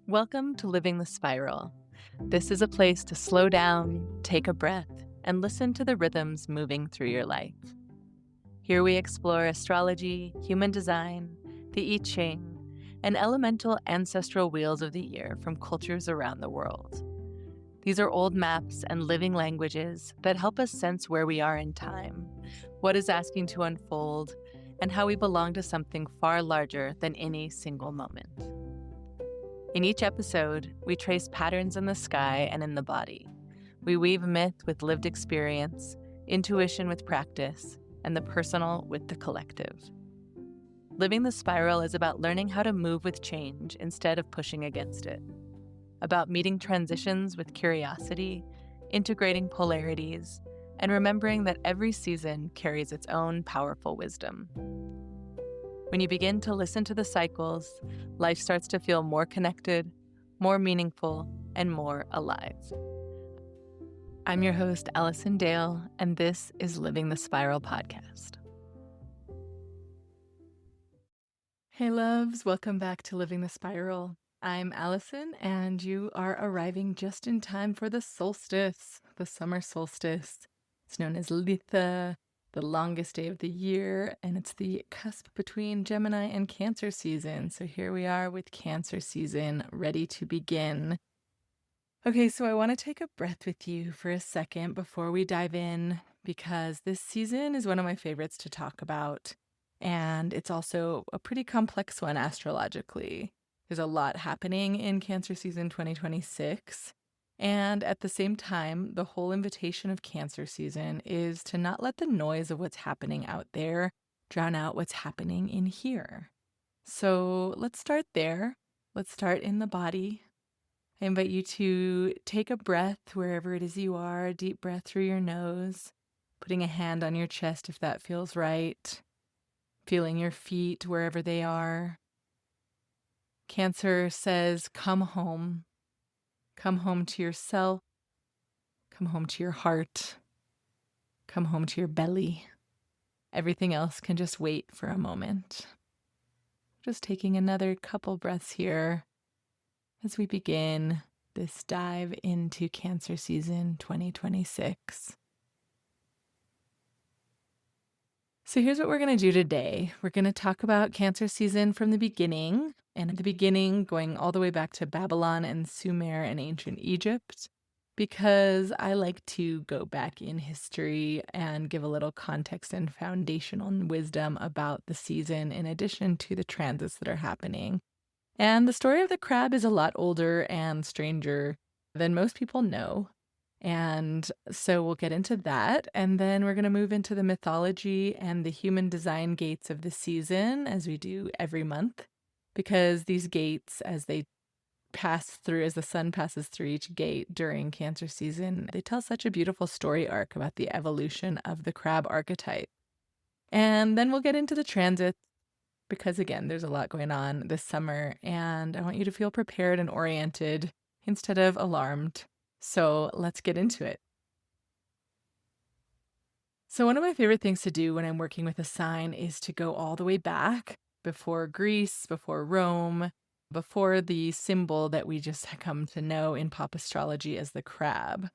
Welcome to Living the Spiral. This is a place to slow down, take a breath, and listen to the rhythms moving through your life. Here we explore astrology, human design, the I Ching, and elemental ancestral wheels of the year from cultures around the world. These are old maps and living languages that help us sense where we are in time, what is asking to unfold, and how we belong to something far larger than any single moment. In each episode, we trace patterns in the sky and in the body. We weave myth with lived experience, intuition with practice, and the personal with the collective. Living the Spiral is about learning how to move with change instead of pushing against it, about meeting transitions with curiosity, integrating polarities, and remembering that every season carries its own powerful wisdom. When you begin to listen to the cycles, life starts to feel more connected, more meaningful, and more alive. I'm your host, Allison Dale, and this is Living the Spiral podcast. Hey loves, welcome back to Living the Spiral. I'm Allison, and you are arriving just in time for the solstice, the summer solstice. It's known as Litha, the longest day of the year, and it's the cusp between Gemini and Cancer season. So here we are with Cancer season ready to begin. Okay, so I want to take a breath with you for a second before we dive in, because this season is one of my favorites to talk about, and it's also a pretty complex one astrologically. There's a lot happening in Cancer season 2026. And at the same time, the whole invitation of Cancer season is to not let the noise of what's happening out there drown out what's happening in here. So let's start there. Let's start in the body. I invite you to take a breath wherever it is you are, a deep breath through your nose, putting a hand on your chest if that feels right, feeling your feet wherever they are. Cancer says, come home. Come home to yourself. Come home to your heart. Come home to your belly. Everything else can just wait for a moment. Just taking another couple breaths here as we begin this dive into Cancer season 2026. So here's what we're going to do today. We're going to talk about Cancer season from the beginning, and at the beginning going all the way back to Babylon and Sumer and ancient Egypt, because I like to go back in history and give a little context and foundational wisdom about the season in addition to the transits that are happening. And the story of the crab is a lot older and stranger than most people know. And so we'll get into that, and then we're going to move into the mythology and the human design gates of the season, as we do every month, because these gates, as they pass through, as the sun passes through each gate during Cancer season, they tell such a beautiful story arc about the evolution of the crab archetype. And then we'll get into the transits, because again, there's a lot going on this summer, and I want you to feel prepared and oriented instead of alarmed. So let's get into it. So one of my favorite things to do when I'm working with a sign is to go all the way back before Greece, before Rome, before the symbol that we just come to know in pop astrology as the crab.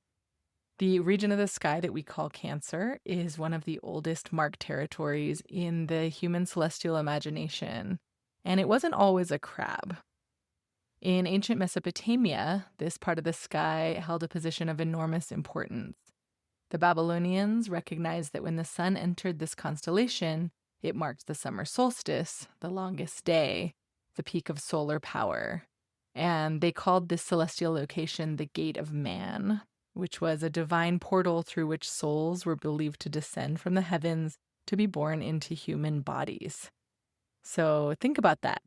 The region of the sky that we call Cancer is one of the oldest marked territories in the human celestial imagination, and it wasn't always a crab. In ancient Mesopotamia, this part of the sky held a position of enormous importance. The Babylonians recognized that when the sun entered this constellation, it marked the summer solstice, the longest day, the peak of solar power. And they called this celestial location the Gate of Man, which was a divine portal through which souls were believed to descend from the heavens to be born into human bodies. So think about that.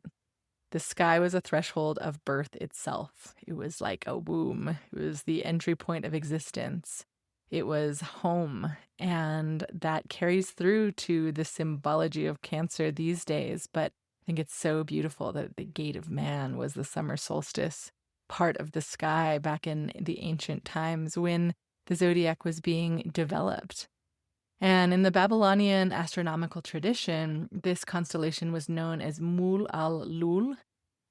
The sky was a threshold of birth itself. It was like a womb. It was the entry point of existence. It was home. And that carries through to the symbology of Cancer these days. But I think it's so beautiful that the Gate of Man was the summer solstice part of the sky back in the ancient times when the zodiac was being developed. And in the Babylonian astronomical tradition, this constellation was known as Mul al-Lul,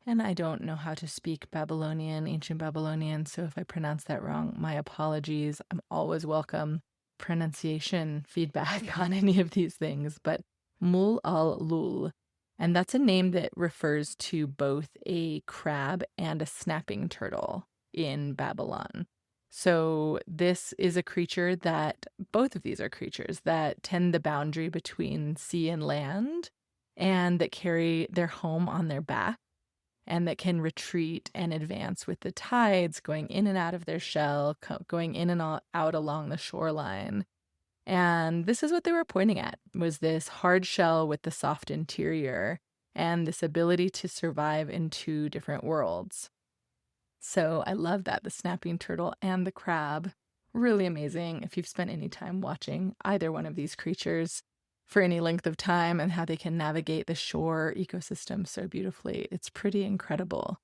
And I don't know how to speak Babylonian, ancient Babylonian, so if I pronounce that wrong, my apologies. I'm always welcome pronunciation feedback on any of these things, but Mul al Lul. And that's a name that refers to both a crab and a snapping turtle in Babylon. So this is a creature that, both of these are creatures that tend the boundary between sea and land and that carry their home on their back and that can retreat and advance with the tides, going in and out of their shell, going in and out along the shoreline. And this is what they were pointing at, was this hard shell with the soft interior and this ability to survive in two different worlds. So I love that, the snapping turtle and the crab. Really amazing if you've spent any time watching either one of these creatures for any length of time and how they can navigate the shore ecosystem so beautifully. It's pretty incredible.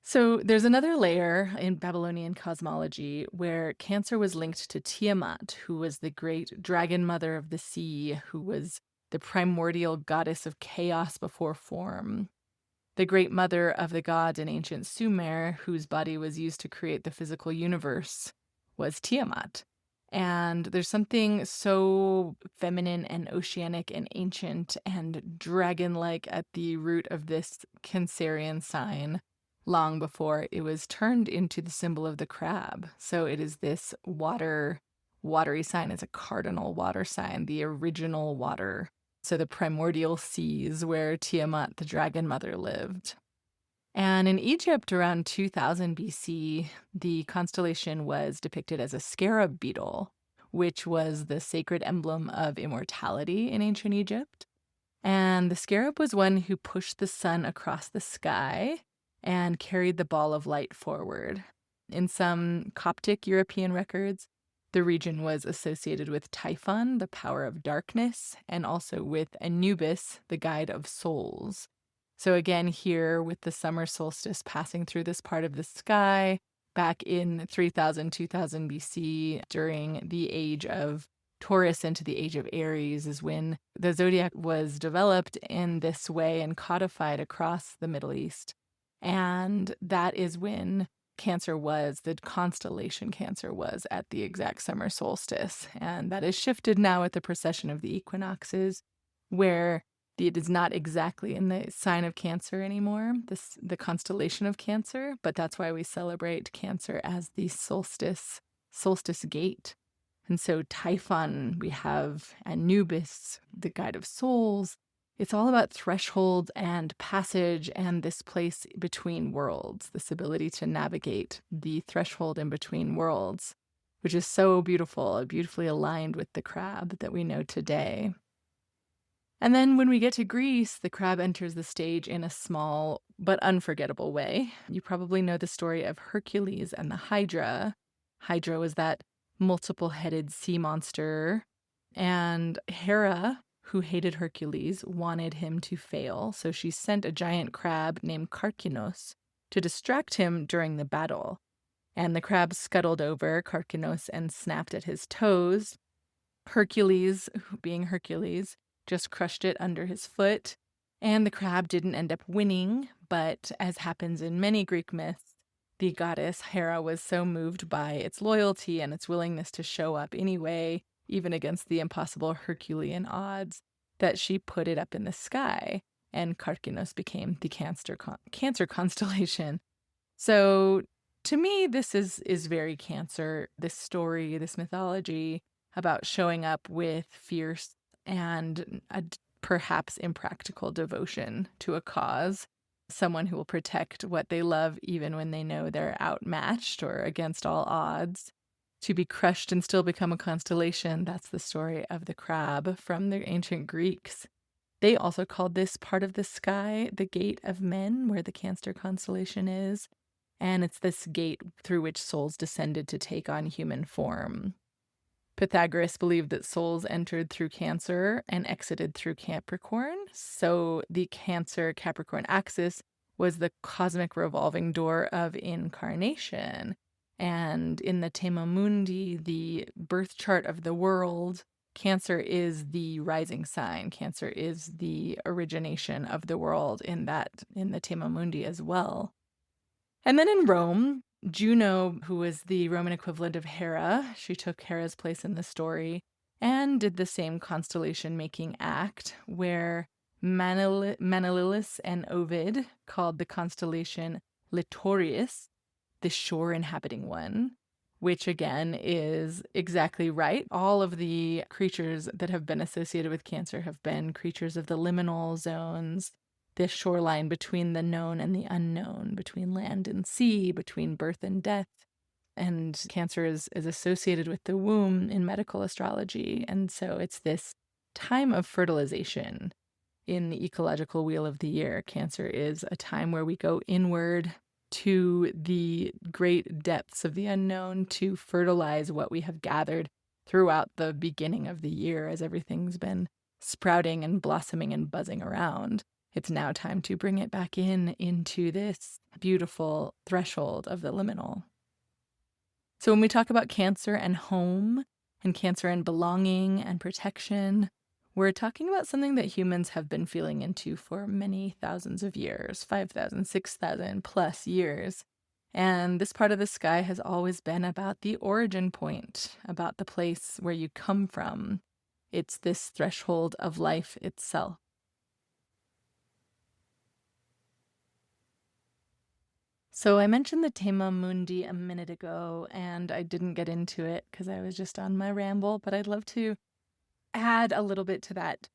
So there's another layer in Babylonian cosmology where Cancer was linked to Tiamat, who was the great dragon mother of the sea, who was the primordial goddess of chaos before form. The great mother of the gods in ancient Sumer, whose body was used to create the physical universe, was Tiamat. And there's something so feminine and oceanic and ancient and dragon-like at the root of this Cancerian sign long before it was turned into the symbol of the crab. So it is this watery sign. It's a cardinal water sign, the original water. So the primordial seas where Tiamat, the dragon mother, lived. And in Egypt around 2000 BC, the constellation was depicted as a scarab beetle, which was the sacred emblem of immortality in ancient Egypt. And the scarab was one who pushed the sun across the sky and carried the ball of light forward. In some Coptic European records, the region was associated with Typhon, the power of darkness, and also with Anubis, the guide of souls. So again, here with the summer solstice passing through this part of the sky, back in 3000, 2000 BC, during the age of Taurus into the age of Aries, is when the zodiac was developed in this way and codified across the Middle East. And that is when the constellation Cancer was at the exact summer solstice. And that is shifted now at the precession of the equinoxes, where it is not exactly in the sign of Cancer anymore, the constellation of Cancer, but that's why we celebrate Cancer as the solstice gate. And so Typhon, we have Anubis, the guide of souls. It's all about threshold and passage and this place between worlds, this ability to navigate the threshold in between worlds, which is so beautiful, beautifully aligned with the crab that we know today. And then when we get to Greece, the crab enters the stage in a small but unforgettable way. You probably know the story of Hercules and the Hydra. Hydra was that multiple-headed sea monster, and Hera, who hated Hercules, wanted him to fail, so she sent a giant crab named Karkinos to distract him during the battle. And the crab scuttled over Karkinos and snapped at his toes. Hercules, being Hercules, just crushed it under his foot, and the crab didn't end up winning, but as happens in many Greek myths, the goddess Hera was so moved by its loyalty and its willingness to show up anyway, even against the impossible Herculean odds, that she put it up in the sky, and Karkinos became the Cancer constellation. So to me, this is very Cancer, this story, this mythology about showing up with fierce and a perhaps impractical devotion to a cause, someone who will protect what they love even when they know they're outmatched or against all odds. To be crushed and still become a constellation, that's the story of the crab from the ancient Greeks. They also called this part of the sky the gate of men, where the Cancer constellation is, and it's this gate through which souls descended to take on human form. Pythagoras believed that souls entered through Cancer and exited through Capricorn. So the Cancer-Capricorn axis was the cosmic revolving door of incarnation. And in the Thema Mundi, the birth chart of the world, Cancer is the rising sign. Cancer is the origination of the world in the Thema Mundi as well. And then in Rome, Juno, who was the Roman equivalent of Hera, she took Hera's place in the story and did the same constellation-making act where Manilius and Ovid called the constellation Litorius, the shore-inhabiting one, which again is exactly right. All of the creatures that have been associated with Cancer have been creatures of the liminal zones, this shoreline between the known and the unknown, between land and sea, between birth and death. And Cancer is associated with the womb in medical astrology. And so it's this time of fertilization in the ecological wheel of the year. Cancer is a time where we go inward to the great depths of the unknown to fertilize what we have gathered throughout the beginning of the year as everything's been sprouting and blossoming and buzzing around. It's now time to bring it back into this beautiful threshold of the liminal. So when we talk about Cancer and home and Cancer and belonging and protection, we're talking about something that humans have been feeling into for many thousands of years, 5,000, 6,000 plus years. And this part of the sky has always been about the origin point, about the place where you come from. It's this threshold of life itself. So I mentioned the Thema Mundi a minute ago, and I didn't get into it because I was just on my ramble, but I'd love to add a little bit to that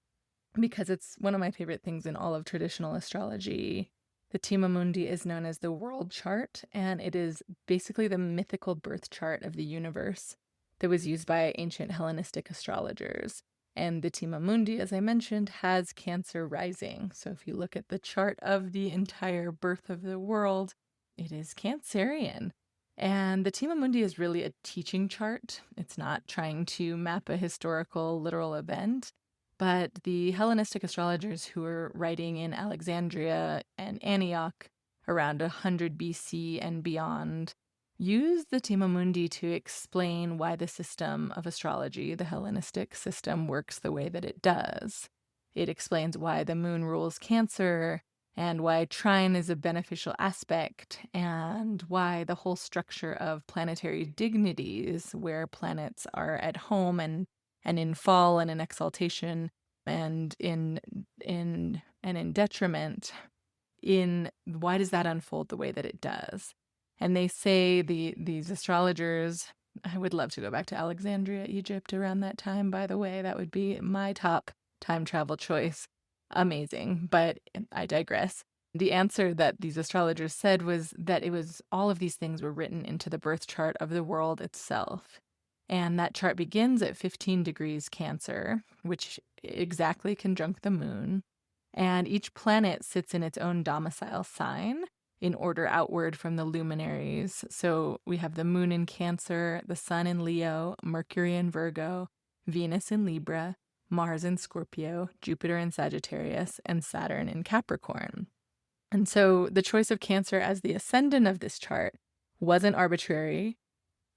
because it's one of my favorite things in all of traditional astrology. The Thema Mundi is known as the world chart, and it is basically the mythical birth chart of the universe that was used by ancient Hellenistic astrologers. And the Thema Mundi, as I mentioned, has Cancer rising. So if you look at the chart of the entire birth of the world, it is Cancerian. And the Thema Mundi is really a teaching chart. It's not trying to map a historical, literal event. But the Hellenistic astrologers who were writing in Alexandria and Antioch around 100 BC and beyond used the Thema Mundi to explain why the system of astrology, the Hellenistic system, works the way that it does. It explains why the moon rules Cancer, and why trine is a beneficial aspect, and why the whole structure of planetary dignities, where planets are at home and in fall and in exaltation and in detriment, why does that unfold the way that it does? And they say these astrologers, I would love to go back to Alexandria, Egypt around that time, by the way. That would be my top time travel choice. Amazing, but I digress. The answer that these astrologers said was that it was all of these things were written into the birth chart of the world itself. And that chart begins at 15 degrees Cancer, which exactly conjunct the moon. And each planet sits in its own domicile sign in order outward from the luminaries. So we have the moon in Cancer, the sun in Leo, Mercury in Virgo, Venus in Libra, Mars in Scorpio, Jupiter in Sagittarius, and Saturn in Capricorn. And so the choice of Cancer as the ascendant of this chart wasn't arbitrary.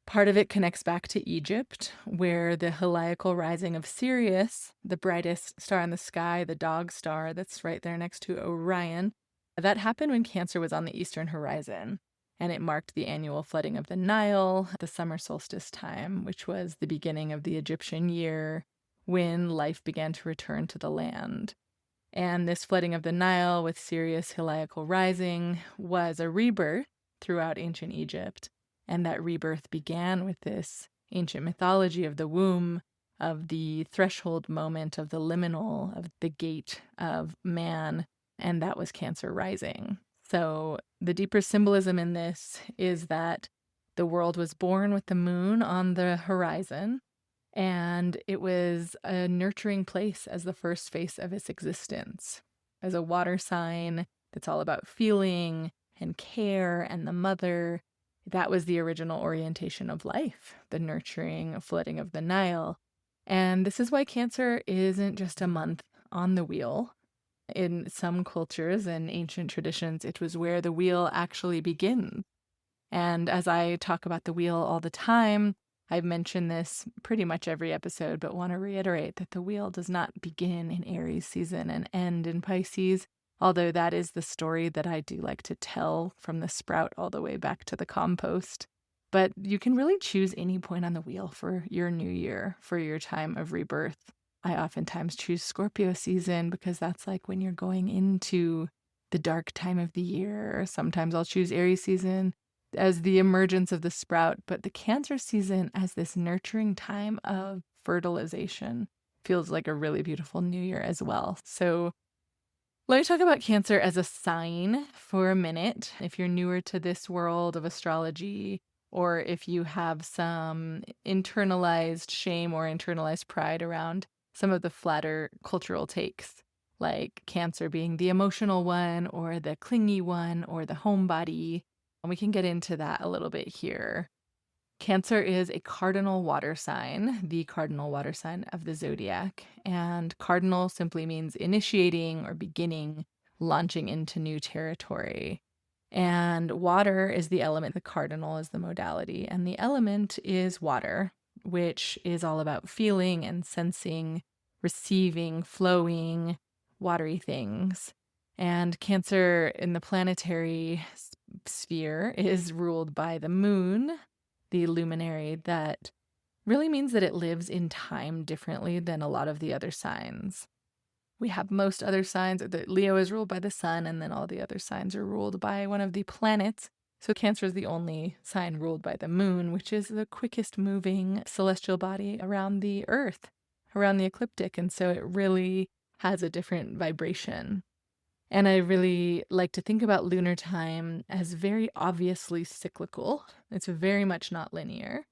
Part of it connects back to Egypt, where the heliacal rising of Sirius, the brightest star in the sky, the dog star that's right there next to Orion, that happened when Cancer was on the eastern horizon. And it marked the annual flooding of the Nile at the summer solstice time, which was the beginning of the Egyptian year, when life began to return to the land. And this flooding of the Nile with Sirius heliacal rising was a rebirth throughout ancient Egypt. And that rebirth began with this ancient mythology of the womb, of the threshold moment, of the liminal, of the gate of man, and that was Cancer rising. So the deeper symbolism in this is that the world was born with the moon on the horizon, and it was a nurturing place as the first face of its existence, as a water sign that's all about feeling and care and the mother. That was the original orientation of life, the nurturing flooding of the Nile. And this is why Cancer isn't just a month on the wheel. In some cultures and ancient traditions, it was where the wheel actually begins. And as I talk about the wheel all the time, I've mentioned this pretty much every episode, but want to reiterate that the wheel does not begin in Aries season and end in Pisces, although that is the story that I do like to tell from the sprout all the way back to the compost. But you can really choose any point on the wheel for your new year, for your time of rebirth. I oftentimes choose Scorpio season because that's like when you're going into the dark time of the year. Sometimes I'll choose Aries season as the emergence of the sprout, but the Cancer season as this nurturing time of fertilization feels like a really beautiful new year as well. So let me talk about Cancer as a sign for a minute. If you're newer to this world of astrology, or if you have some internalized shame or internalized pride around some of the flatter cultural takes, like Cancer being the emotional one or the clingy one or the homebody. And we can get into that a little bit here. Cancer is a cardinal water sign, the cardinal water sign of the zodiac. And cardinal simply means initiating or beginning, launching into new territory. And water is the element, the cardinal is the modality, and the element is water, which is all about feeling and sensing, receiving, flowing, watery things. And Cancer in the planetary sphere is ruled by the moon, the luminary that really means that it lives in time differently than a lot of the other signs. We have most other signs that Leo is ruled by the sun, and then all the other signs are ruled by one of the planets. So Cancer is the only sign ruled by the moon, which is the quickest moving celestial body around the earth, around the ecliptic. And so it really has a different vibration. And I really like to think about lunar time as very obviously cyclical. It's very much not linear.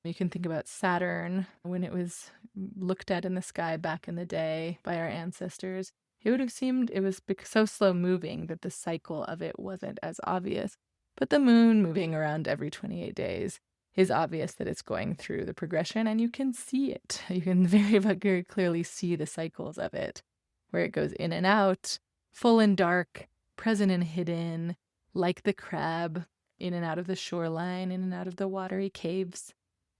You can think about Saturn when it was looked at in the sky back in the day by our ancestors. It would have seemed it was so slow moving that the cycle of it wasn't as obvious. But the moon moving around every 28 days is obvious that it's going through the progression, and you can see it. You can very, very clearly see the cycles of it, where it goes in and out, full and dark, present and hidden, like the crab, in and out of the shoreline, in and out of the watery caves.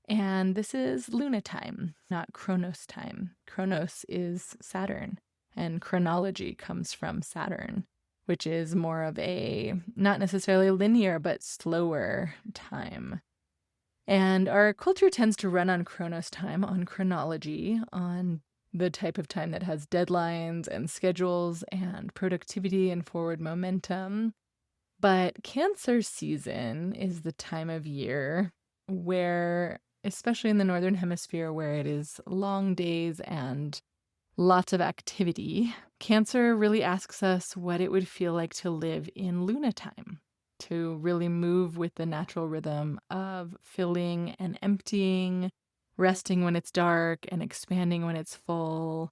And this is Luna time, not Chronos time. Chronos is Saturn, and chronology comes from Saturn, which is more of a, not necessarily linear, but slower time. And our culture tends to run on Chronos time, on chronology, on the type of time that has deadlines and schedules and productivity and forward momentum. But Cancer season is the time of year where, especially in the Northern Hemisphere, where it is long days and lots of activity, Cancer really asks us what it would feel like to live in Luna time, to really move with the natural rhythm of filling and emptying, resting when it's dark and expanding when it's full,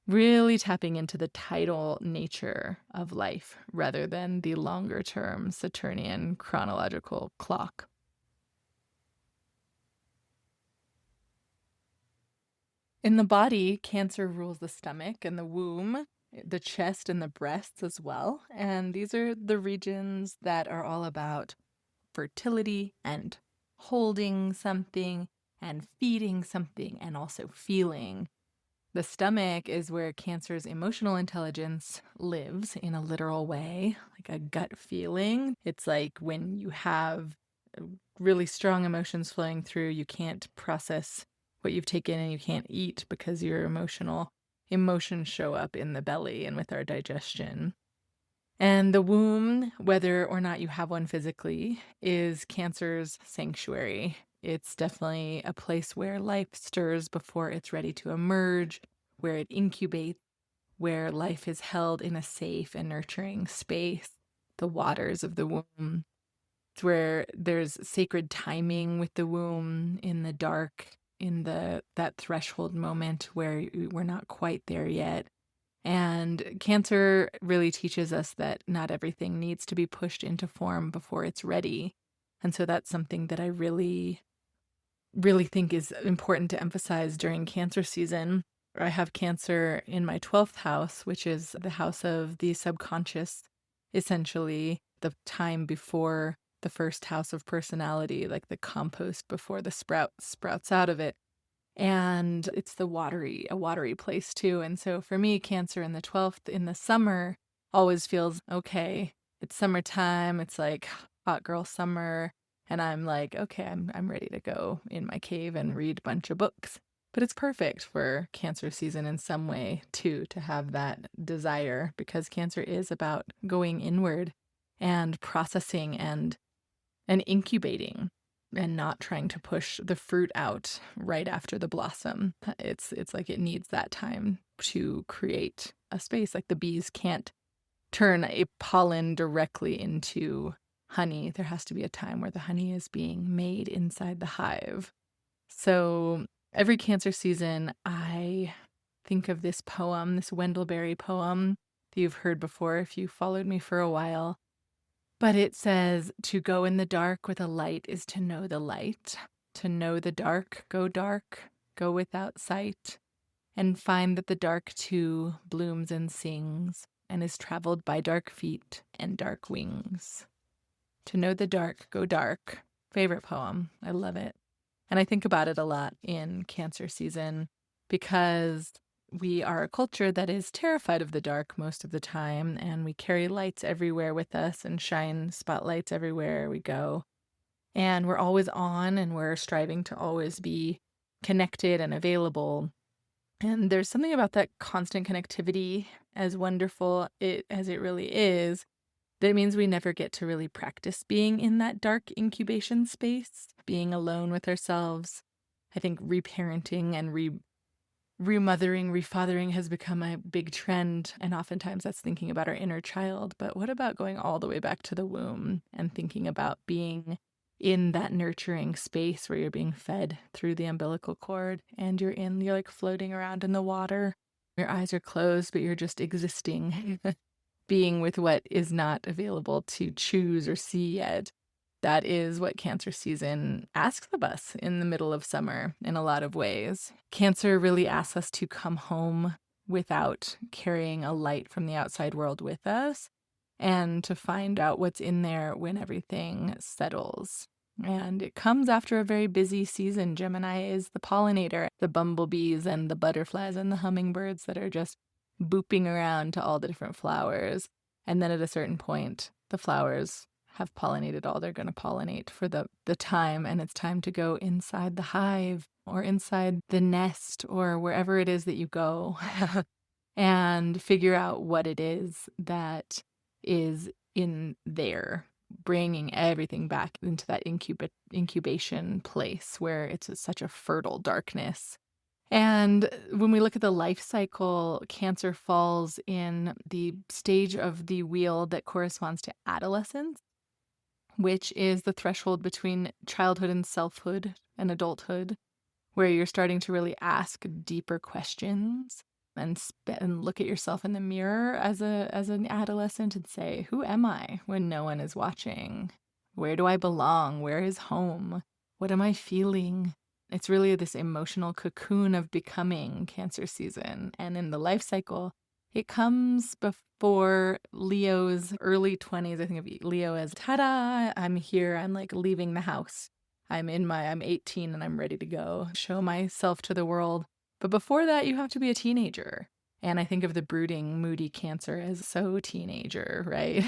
really tapping into the tidal nature of life rather than the longer term Saturnian chronological clock. In the body, Cancer rules the stomach and the womb, the chest and the breasts as well. And these are the regions that are all about fertility and holding something and feeding something and also feeling. The stomach is where Cancer's emotional intelligence lives in a literal way, like a gut feeling. It's like when you have really strong emotions flowing through, you can't process what you've taken and you can't eat because your emotions show up in the belly and with our digestion. And the womb, whether or not you have one physically, is Cancer's sanctuary. It's definitely a place where life stirs before it's ready to emerge, where it incubates, where life is held in a safe and nurturing space, the waters of the womb. It's where there's sacred timing with the womb in the dark, in that threshold moment where we're not quite there yet. And Cancer really teaches us that not everything needs to be pushed into form before it's ready. And so that's something that I really, really think is important to emphasize during Cancer season. I have Cancer in my 12th house, which is the house of the subconscious, essentially the time before the first house of personality, like the compost before the sprouts out of it. And it's a watery place too. And so for me, Cancer in the 12th in the summer always feels okay. It's summertime. It's like hot girl summer. And I'm like, okay, I'm ready to go in my cave and read a bunch of books. But it's perfect for Cancer season in some way too, to have that desire, because Cancer is about going inward and processing and incubating and not trying to push the fruit out right after the blossom. It's like it needs that time to create a space. Like the bees can't turn a pollen directly into honey. There has to be a time where the honey is being made inside the hive. So every Cancer season, I think of this poem, this Wendell Berry poem that you've heard before if you followed me for a while. But it says, to go in the dark with a light is to know the light. To know the dark, go without sight, and find that the dark too blooms and sings, and is traveled by dark feet and dark wings. To know the dark, go dark. Favorite poem. I love it. And I think about it a lot in Cancer season because we are a culture that is terrified of the dark most of the time, and we carry lights everywhere with us and shine spotlights everywhere we go. And we're always on, and we're striving to always be connected and available. And there's something about that constant connectivity, as wonderful as it really is, that it means we never get to really practice being in that dark incubation space, being alone with ourselves. I think reparenting and remothering, refathering has become a big trend, and oftentimes that's thinking about our inner child. But what about going all the way back to the womb and thinking about being in that nurturing space where you're being fed through the umbilical cord and you're like floating around in the water. Your eyes are closed, but you're just existing, being with what is not available to choose or see yet. That is what Cancer season asks of us in the middle of summer in a lot of ways. Cancer really asks us to come home without carrying a light from the outside world with us, and to find out what's in there when everything settles. And it comes after a very busy season. Gemini is the pollinator, the bumblebees and the butterflies and the hummingbirds that are just booping around to all the different flowers. And then at a certain point, the flowers have pollinated all they're going to pollinate for the time, and it's time to go inside the hive or inside the nest or wherever it is that you go and figure out what it is that is in there, bringing everything back into that incubation place where it's such a fertile darkness. And when we look at the life cycle, Cancer falls in the stage of the wheel that corresponds to adolescence, which is the threshold between childhood and selfhood and adulthood, where you're starting to really ask deeper questions and look at yourself in the mirror as an adolescent and say, who am I when no one is watching? Where do I belong? Where is home? What am I feeling? It's really this emotional cocoon of becoming Cancer season. And in the life cycle, it comes before Leo's early 20s. I think of Leo as, ta-da, I'm here. I'm like leaving the house. I'm 18 and I'm ready to go show myself to the world. But before that, you have to be a teenager. And I think of the brooding, moody Cancer as so teenager, right?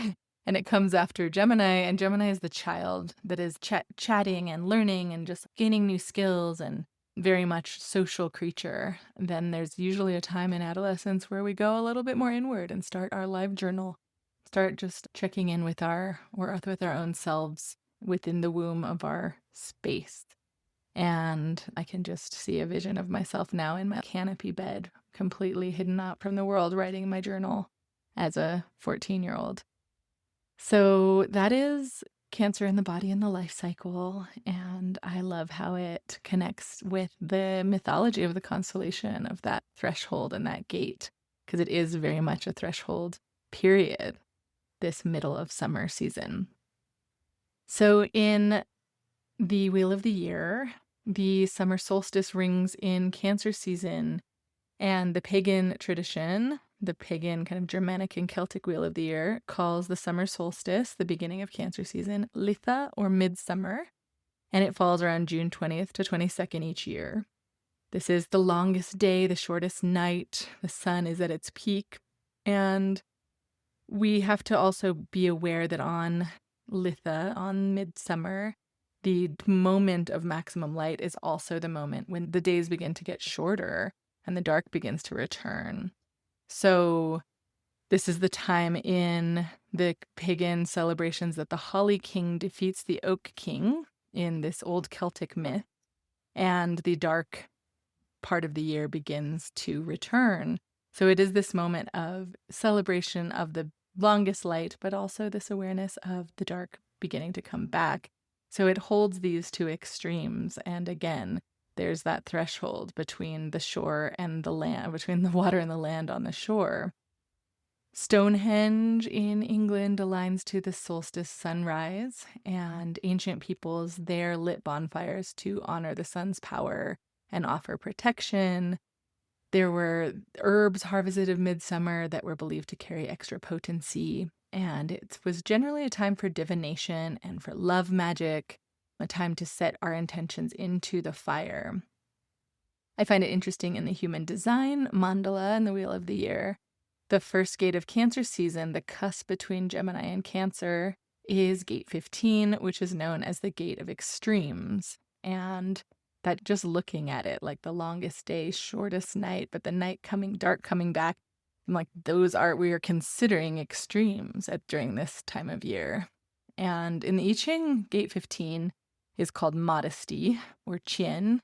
And it comes after Gemini, and Gemini is the child that is chatting and learning and just gaining new skills and very much social creature. Then there's usually a time in adolescence where we go a little bit more inward and start our live journal, start just checking in with our own selves within the womb of our space. And I can just see a vision of myself now in my canopy bed, completely hidden out from the world, writing my journal as a 14-year-old. So that is Cancer in the body and the life cycle, and I love how it connects with the mythology of the constellation of that threshold and that gate, because it is very much a threshold period, this middle of summer season. So in the Wheel of the Year, the summer solstice rings in Cancer season, and the pagan tradition the pagan kind of Germanic and Celtic wheel of the year, calls the summer solstice, the beginning of Cancer season, Litha or midsummer, and it falls around June 20th to 22nd each year. This is the longest day, the shortest night. The sun is at its peak. And we have to also be aware that on Litha, on midsummer, the moment of maximum light is also the moment when the days begin to get shorter and the dark begins to return. So this is the time in the pagan celebrations that the Holly King defeats the Oak King in this old Celtic myth, and the dark part of the year begins to return. So it is this moment of celebration of the longest light, but also this awareness of the dark beginning to come back. So it holds these two extremes. And again, there's that threshold between the shore and the land, between the water and the land on the shore. Stonehenge in England aligns to the solstice sunrise, and ancient peoples there lit bonfires to honor the sun's power and offer protection. There were herbs harvested of midsummer that were believed to carry extra potency, and it was generally a time for divination and for love magic, a time to set our intentions into the fire. I find it interesting in the human design mandala and the Wheel of the Year. The first gate of Cancer season, the cusp between Gemini and Cancer, is gate 15, which is known as the gate of extremes. And that just looking at it, like the longest day, shortest night, but the night coming, dark coming back, I'm like, we are considering extremes during this time of year. And in the I Ching, gate 15 is called modesty or Qian,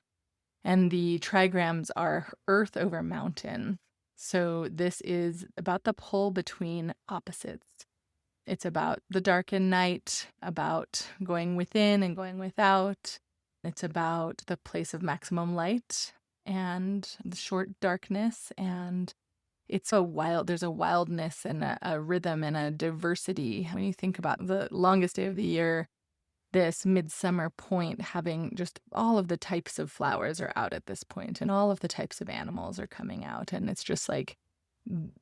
and the trigrams are earth over mountain. So this is about the pull between opposites. It's about the darkened night, about going within and going without. It's about the place of maximum light and the short darkness. And there's a wildness and a rhythm and a diversity. When you think about the longest day of the year, this midsummer point, having just all of the types of flowers are out at this point, and all of the types of animals are coming out. And it's just like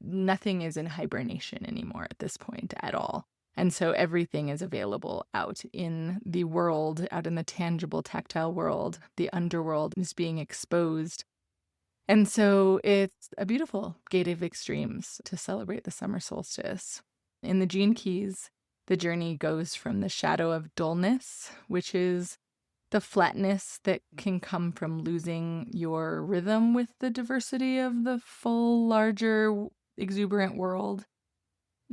nothing is in hibernation anymore at this point at all. And so everything is available out in the world, out in the tangible, tactile world. The underworld is being exposed. And so it's a beautiful gate of extremes to celebrate the summer solstice. In the Gene Keys, the journey goes from the shadow of dullness, which is the flatness that can come from losing your rhythm with the diversity of the full, larger, exuberant world,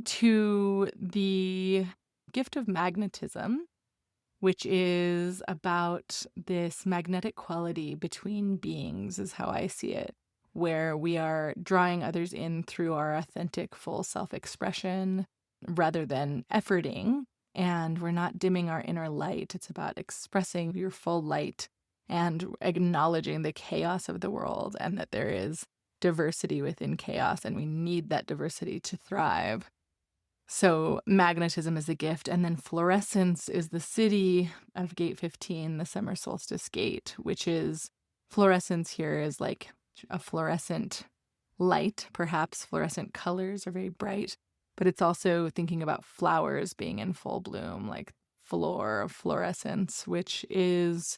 to the gift of magnetism, which is about this magnetic quality between beings, is how I see it, where we are drawing others in through our authentic, full self-expression, rather than efforting, and we're not dimming our inner light. It's about expressing your full light and acknowledging the chaos of the world, and that there is diversity within chaos, and we need that diversity to thrive. So magnetism is the gift, and then fluorescence is the city of gate 15, the summer solstice gate, which is fluorescence here is like a fluorescent light, perhaps fluorescent colors are very bright. But it's also thinking about flowers being in full bloom, like floor of fluorescence, which is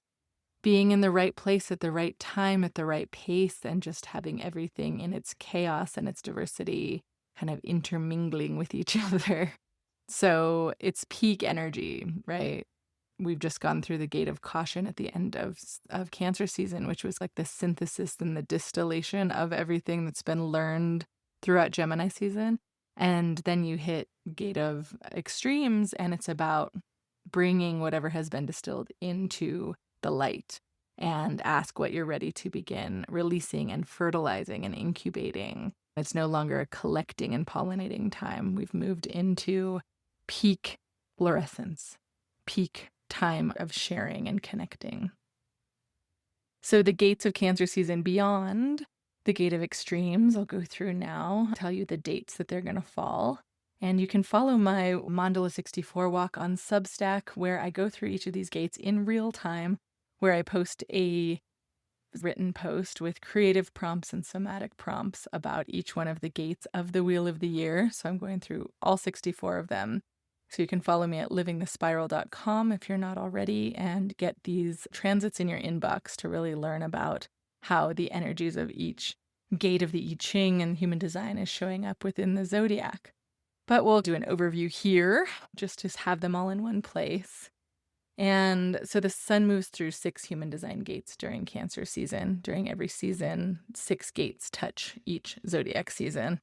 being in the right place at the right time, at the right pace, and just having everything in its chaos and its diversity kind of intermingling with each other. So it's peak energy, right? We've just gone through the gate of caution at the end of Cancer season, which was like the synthesis and the distillation of everything that's been learned throughout Gemini season. And then you hit gate of extremes, and it's about bringing whatever has been distilled into the light, and ask what you're ready to begin releasing and fertilizing and incubating. It's no longer a collecting and pollinating time. We've moved into peak fluorescence, peak time of sharing and connecting. So the gates of Cancer season beyond the gate of extremes, I'll go through now, tell you the dates that they're going to fall. And you can follow my Mandala 64 walk on Substack, where I go through each of these gates in real time, where I post a written post with creative prompts and somatic prompts about each one of the gates of the Wheel of the Year. So I'm going through all 64 of them. So you can follow me at livingthespiral.com if you're not already, and get these transits in your inbox to really learn about how the energies of each gate of the I Ching and human design is showing up within the zodiac. But we'll do an overview here just to have them all in one place. And so the sun moves through 6 human design gates during Cancer season. During every season, 6 gates touch each zodiac season.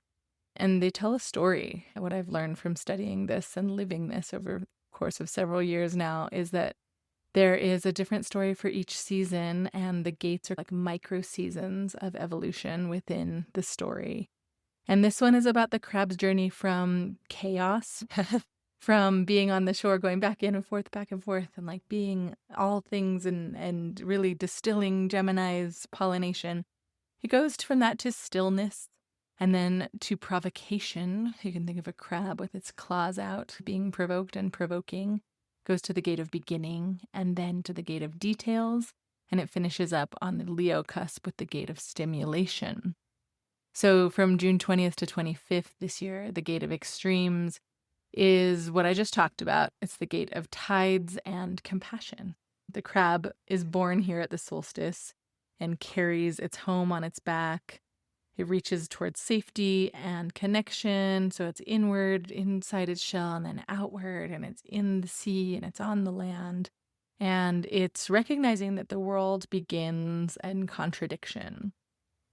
And they tell a story. What I've learned from studying this and living this over the course of several years now is that there is a different story for each season, and the gates are like micro seasons of evolution within the story. And this one is about the crab's journey from chaos, from being on the shore, going back and forth, and like being all things and really distilling Gemini's pollination. It goes from that to stillness, and then to provocation. You can think of a crab with its claws out, being provoked and provoking. Goes to the gate of beginning, and then to the gate of details, and it finishes up on the Leo cusp with the gate of stimulation. So from June 20th to 25th this year, the gate of extremes is what I just talked about. It's the gate of tides and compassion. The crab is born here at the solstice and carries its home on its back. It reaches towards safety and connection, so it's inward, inside its shell, and then outward, and it's in the sea, and it's on the land. And it's recognizing that the world begins in contradiction.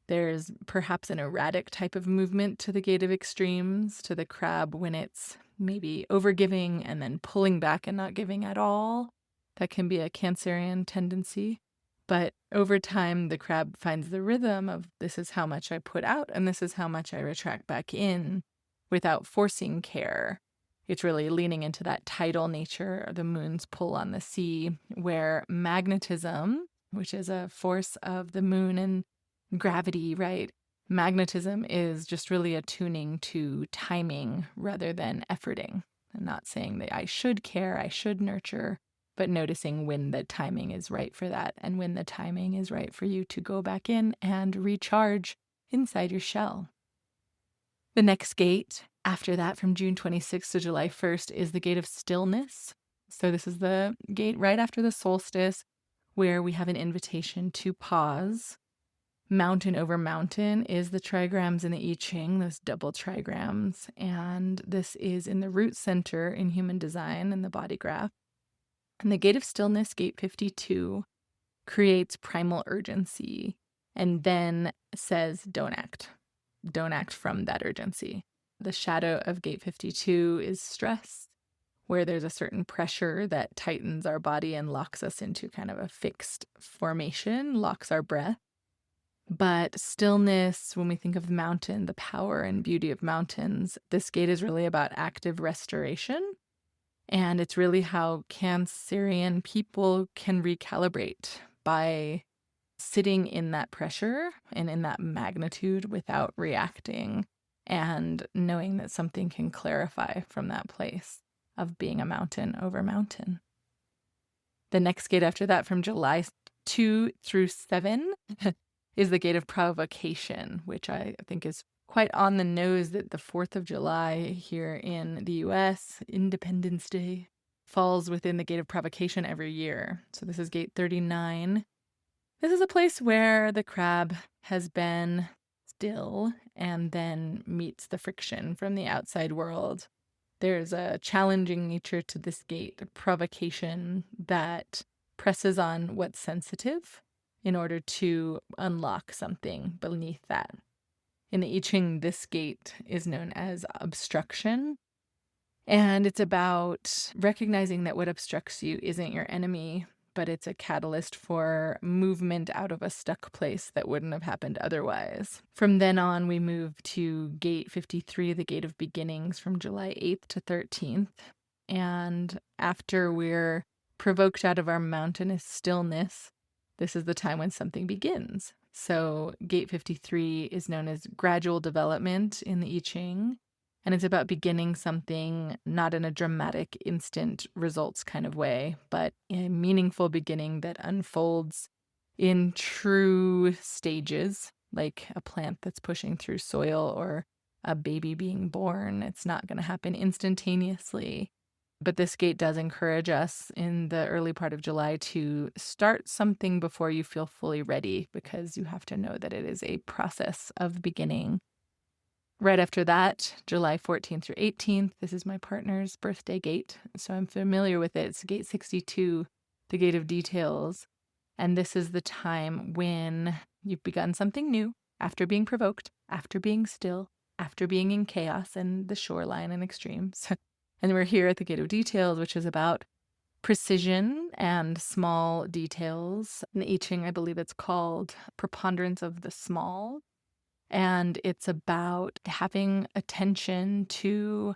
There's perhaps an erratic type of movement to the gate of extremes, to the crab when it's maybe overgiving and then pulling back and not giving at all. That can be a Cancerian tendency. But over time, the crab finds the rhythm of this is how much I put out and this is how much I retract back in without forcing care. It's really leaning into that tidal nature, the moon's pull on the sea, where magnetism, which is a force of the moon and gravity, right? Magnetism is just really attuning to timing rather than efforting. I'm not saying that I should care, I should nurture, but noticing when the timing is right for that and when the timing is right for you to go back in and recharge inside your shell. The next gate after that, from June 26th to July 1st, is the gate of stillness. So this is the gate right after the solstice where we have an invitation to pause. Mountain over mountain is the trigrams in the I Ching, those double trigrams. And this is in the root center in human design in the body graph. And the gate of stillness, gate 52, creates primal urgency and then says, don't act. Don't act from that urgency. The shadow of gate 52 is stress, where there's a certain pressure that tightens our body and locks us into kind of a fixed formation, locks our breath. But stillness, when we think of the mountain, the power and beauty of mountains, this gate is really about active restoration. And it's really how Cancerian people can recalibrate by sitting in that pressure and in that magnitude without reacting and knowing that something can clarify from that place of being a mountain over mountain. The next gate after that, from July 2 through 7, is the gate of provocation, which I think is quite on the nose that the 4th of July here in the US, Independence Day, falls within the gate of provocation every year. So this is gate 39. This is a place where the crab has been still and then meets the friction from the outside world. There's a challenging nature to this gate, a provocation that presses on what's sensitive in order to unlock something beneath that. In the I Ching, this gate is known as obstruction. And it's about recognizing that what obstructs you isn't your enemy, but it's a catalyst for movement out of a stuck place that wouldn't have happened otherwise. From then on, we move to gate 53, the gate of beginnings, from July 8th to 13th. And after we're provoked out of our mountainous stillness, this is the time when something begins. So gate 53 is known as gradual development in the I Ching, and it's about beginning something not in a dramatic instant results kind of way, but a meaningful beginning that unfolds in true stages, like a plant that's pushing through soil or a baby being born. It's not going to happen instantaneously. But this gate does encourage us in the early part of July to start something before you feel fully ready, because you have to know that it is a process of beginning. Right after that, July 14th through 18th, this is my partner's birthday gate, so I'm familiar with it. It's gate 62, the gate of details. And this is the time when you've begun something new, after being provoked, after being still, after being in chaos and the shoreline and extremes. And we're here at the gate of details, which is about precision and small details. In the I Ching, I believe it's called preponderance of the small. And it's about having attention to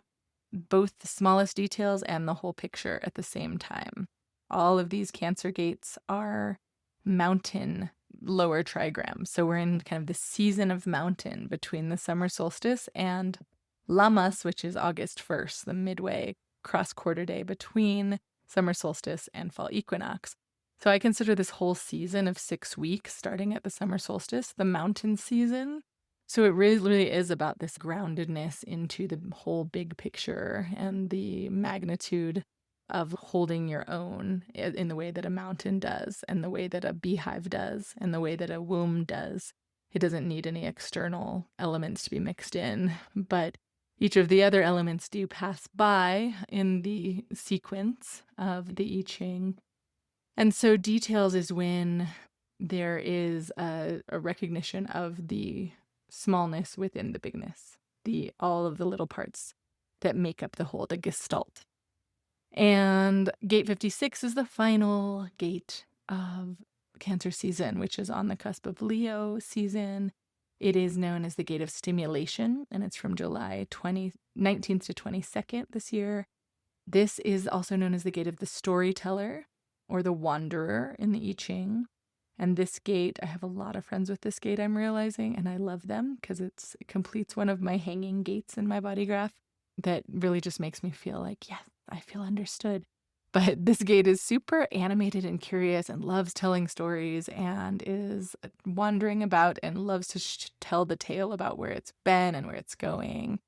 both the smallest details and the whole picture at the same time. All of these Cancer gates are mountain lower trigrams. So we're in kind of the season of mountain between the summer solstice and Lammas, which is August 1st, the midway cross quarter day between summer solstice and fall equinox. So I consider this whole season of 6 weeks, starting at the summer solstice, the mountain season. So it really is about this groundedness into the whole big picture and the magnitude of holding your own in the way that a mountain does, and the way that a beehive does, and the way that a womb does. It doesn't need any external elements to be mixed in, but each of the other elements do pass by in the sequence of the I Ching. And so details is when there is a recognition of the smallness within the bigness, all of the little parts that make up the whole, the gestalt. And gate 56 is the final gate of Cancer season, which is on the cusp of Leo season. It is known as the gate of stimulation, and it's from July 19th to 22nd this year. This is also known as the gate of the storyteller or the wanderer in the I Ching. And this gate, I have a lot of friends with this gate, I'm realizing, and I love them because it completes one of my hanging gates in my body graph that really just makes me feel like, yes, I feel understood. But this gate is super animated and curious and loves telling stories and is wandering about and loves to tell the tale about where it's been and where it's going.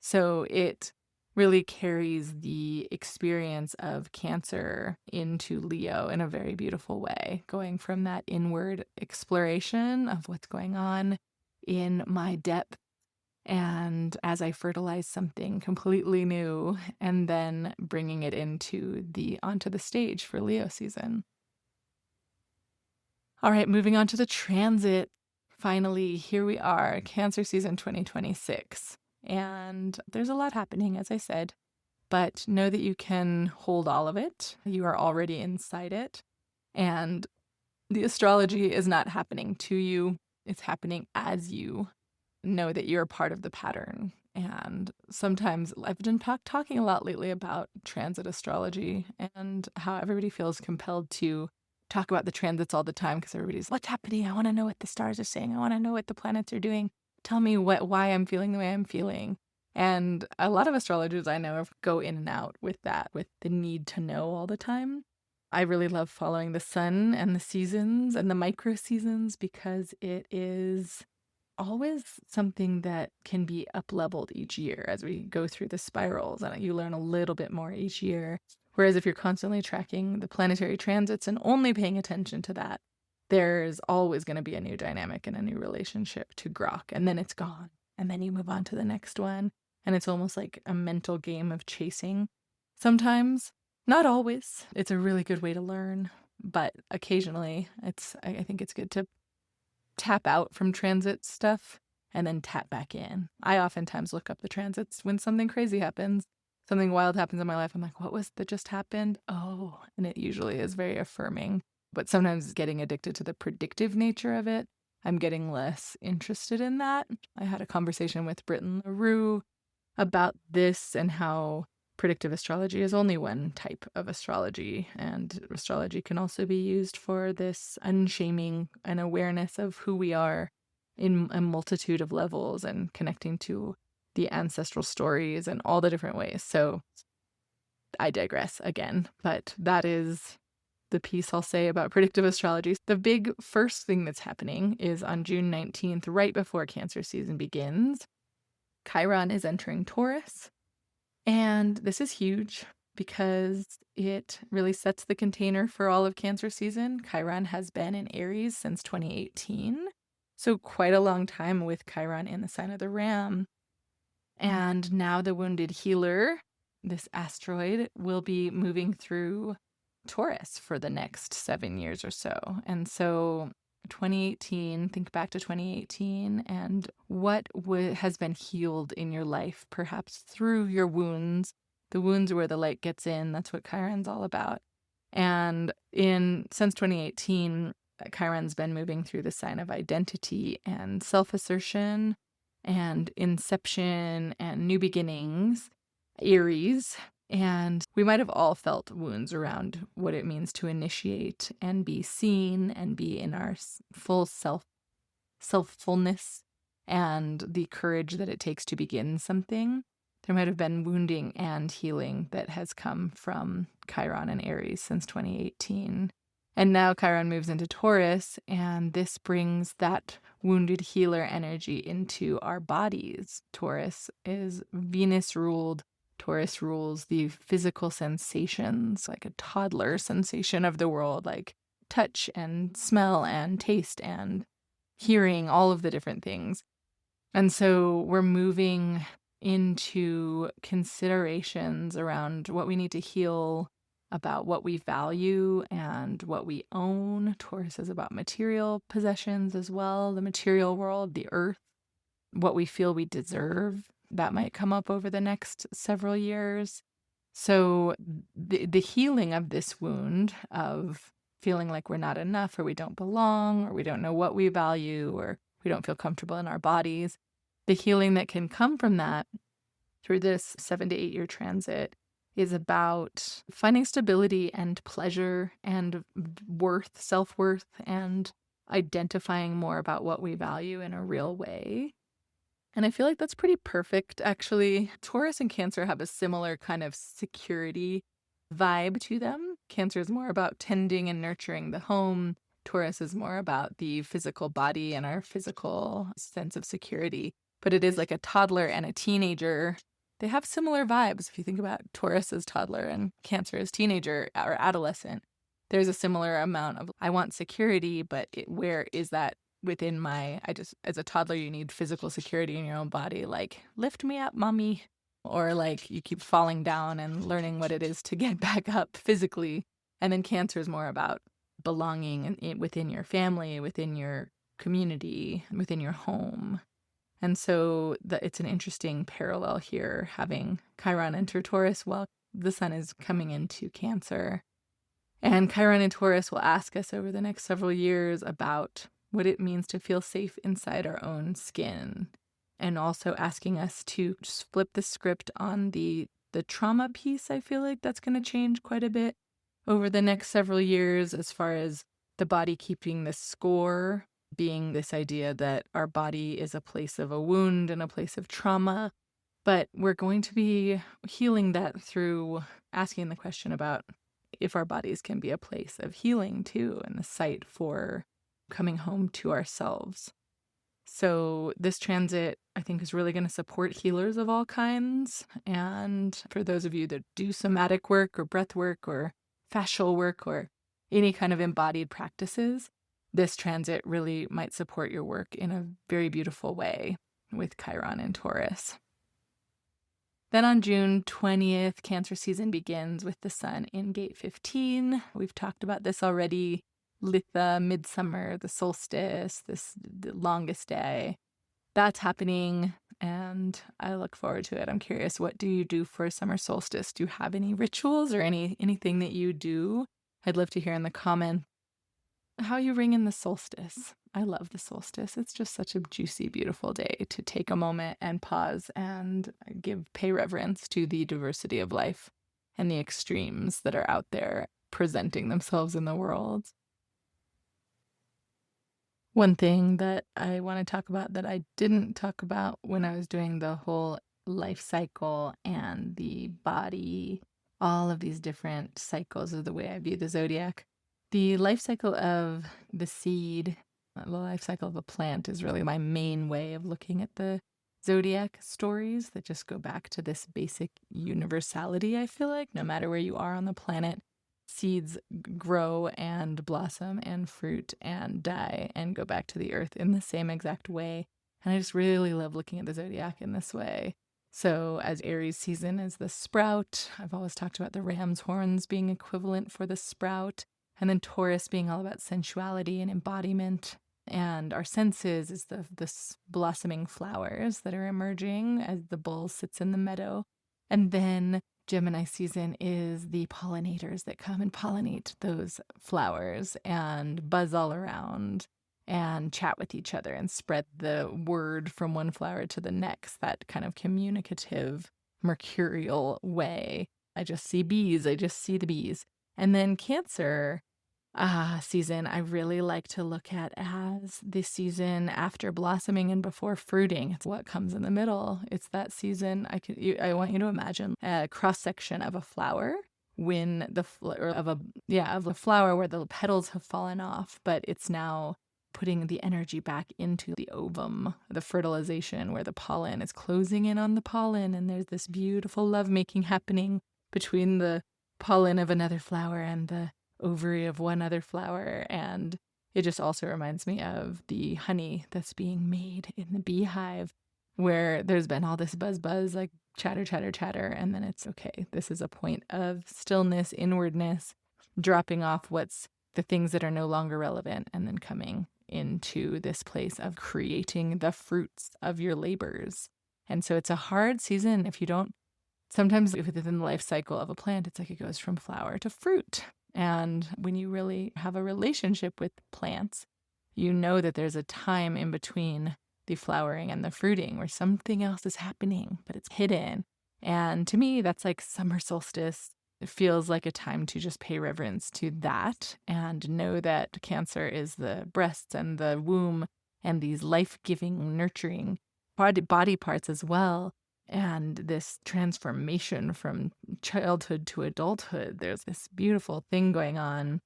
So it really carries the experience of Cancer into Leo in a very beautiful way, going from that inward exploration of what's going on in my depth, and as I fertilize something completely new, and then bringing it onto the stage for Leo season. All right, moving on to the transit. Finally, here we are, Cancer season 2026. And there's a lot happening, as I said, but know that you can hold all of it. You are already inside it. And the astrology is not happening to you. It's happening as you. Know that you're part of the pattern. And sometimes I've been talking a lot lately about transit astrology and how everybody feels compelled to talk about the transits all the time because everybody's, what's happening? I want to know what the stars are saying. I want to know what the planets are doing. Tell me why I'm feeling the way I'm feeling. And a lot of astrologers I know go in and out with that, with the need to know all the time. I really love following the sun and the seasons and the micro seasons because it is always something that can be up-leveled each year as we go through the spirals, and you learn a little bit more each year. Whereas if you're constantly tracking the planetary transits and only paying attention to that, there's always going to be a new dynamic and a new relationship to grok, and then it's gone. And then you move on to the next one. And it's almost like a mental game of chasing. Sometimes, not always. It's a really good way to learn. But occasionally, I think it's good to tap out from transit stuff and then tap back in. I oftentimes look up the transits when something crazy happens, something wild happens in my life. I'm like, what was that just happened? Oh, and it usually is very affirming. But sometimes getting addicted to the predictive nature of it, I'm getting less interested in that. I had a conversation with Britton LaRue about this and how predictive astrology is only one type of astrology, and astrology can also be used for this unshaming and awareness of who we are in a multitude of levels and connecting to the ancestral stories and all the different ways. So I digress again, but that is the piece I'll say about predictive astrology. The big first thing that's happening is on June 19th, right before Cancer season begins, Chiron is entering Taurus. And this is huge because it really sets the container for all of Cancer season. Chiron has been in Aries since 2018. So quite a long time with Chiron in the sign of the Ram. And now the wounded healer, this asteroid, will be moving through Taurus for the next 7 years or so. And so 2018, think back to 2018 and what has been healed in your life, perhaps through your wounds. The wounds are where the light gets in. That's what Chiron's all about. And since 2018, Chiron's been moving through the sign of identity and self-assertion and inception and new beginnings, Aries. And we might have all felt wounds around what it means to initiate and be seen and be in our full self-fullness and the courage that it takes to begin something. There might have been wounding and healing that has come from Chiron and Aries since 2018. And now Chiron moves into Taurus, and this brings that wounded healer energy into our bodies. Taurus is Venus ruled. Taurus rules the physical sensations, like a toddler sensation of the world, like touch and smell and taste and hearing, all of the different things. And so we're moving into considerations around what we need to heal, about what we value and what we own. Taurus is about material possessions as well, the material world, the earth, what we feel we deserve. That might come up over the next several years. So the healing of this wound of feeling like we're not enough or we don't belong or we don't know what we value or we don't feel comfortable in our bodies, the healing that can come from that through this 7 to 8 year transit is about finding stability and pleasure and worth, self-worth, and identifying more about what we value in a real way. And I feel like that's pretty perfect, actually. Taurus and Cancer have a similar kind of security vibe to them. Cancer is more about tending and nurturing the home. Taurus is more about the physical body and our physical sense of security. But it is like a toddler and a teenager. They have similar vibes. If you think about Taurus as toddler and Cancer as teenager or adolescent, there's a similar amount of, I want security, but where is that within as a toddler, you need physical security in your own body, like, lift me up, mommy. Or like you keep falling down and learning what it is to get back up physically. And then Cancer is more about belonging within your family, within your community, within your home. And so it's an interesting parallel here, having Chiron enter Taurus while the sun is coming into Cancer. And Chiron in Taurus will ask us over the next several years about what it means to feel safe inside our own skin, and also asking us to just flip the script on the trauma piece. I feel like that's going to change quite a bit over the next several years, as far as the body keeping the score, being this idea that our body is a place of a wound and a place of trauma. But we're going to be healing that through asking the question about if our bodies can be a place of healing too, and the site for coming home to ourselves. So this transit, I think, is really going to support healers of all kinds. And for those of you that do somatic work or breath work or fascial work or any kind of embodied practices, this transit really might support your work in a very beautiful way with Chiron and Taurus. Then on June 20th, Cancer season begins with the sun in gate 15. We've talked about this already. Litha, midsummer, the solstice, the longest day. That's happening, and I look forward to it. I'm curious, what do you do for summer solstice? Do you have any rituals or anything that you do? I'd love to hear in the comments how you ring in the solstice. I love the solstice. It's just such a juicy, beautiful day to take a moment and pause and pay reverence to the diversity of life and the extremes that are out there presenting themselves in the world. One thing that I want to talk about that I didn't talk about when I was doing the whole life cycle and the body, all of these different cycles of the way I view the zodiac, The life cycle of the seed, the life cycle of a plant is really my main way of looking at the zodiac stories that just go back to this basic universality, I feel like. No matter where you are on the planet, seeds grow and blossom and fruit and die and go back to the earth in the same exact way. And I just really love looking at the zodiac in this way. So as Aries season is the sprout, I've always talked about the ram's horns being equivalent for the sprout. And then Taurus being all about sensuality and embodiment. And our senses is this blossoming flowers that are emerging as the bull sits in the meadow. And then Gemini season is the pollinators that come and pollinate those flowers and buzz all around and chat with each other and spread the word from one flower to the next, that kind of communicative, mercurial way. I just see bees. I just see the bees. And then Cancer season, I really like to look at as the season after blossoming and before fruiting. It's what comes in the middle. It's that season. I want you to imagine a cross section of a flower when of a flower where the petals have fallen off, but it's now putting the energy back into the ovum, the fertilization where the pollen is closing in on the pollen, and there's this beautiful lovemaking happening between the pollen of another flower and the ovary of one other flower. And it just also reminds me of the honey that's being made in the beehive, where there's been all this buzz, like chatter, chatter, chatter, and then it's okay. This is a point of stillness, inwardness, dropping off what's the things that are no longer relevant, and then coming into this place of creating the fruits of your labors. And so it's a hard season if you don't, sometimes within the life cycle of a plant, it's like it goes from flower to fruit. And when you really have a relationship with plants, you know that there's a time in between the flowering and the fruiting where something else is happening, but it's hidden. And to me, that's like summer solstice. It feels like a time to just pay reverence to that and know that Cancer is the breasts and the womb and these life-giving, nurturing body parts as well. And this transformation from childhood to adulthood, there's this beautiful thing going on.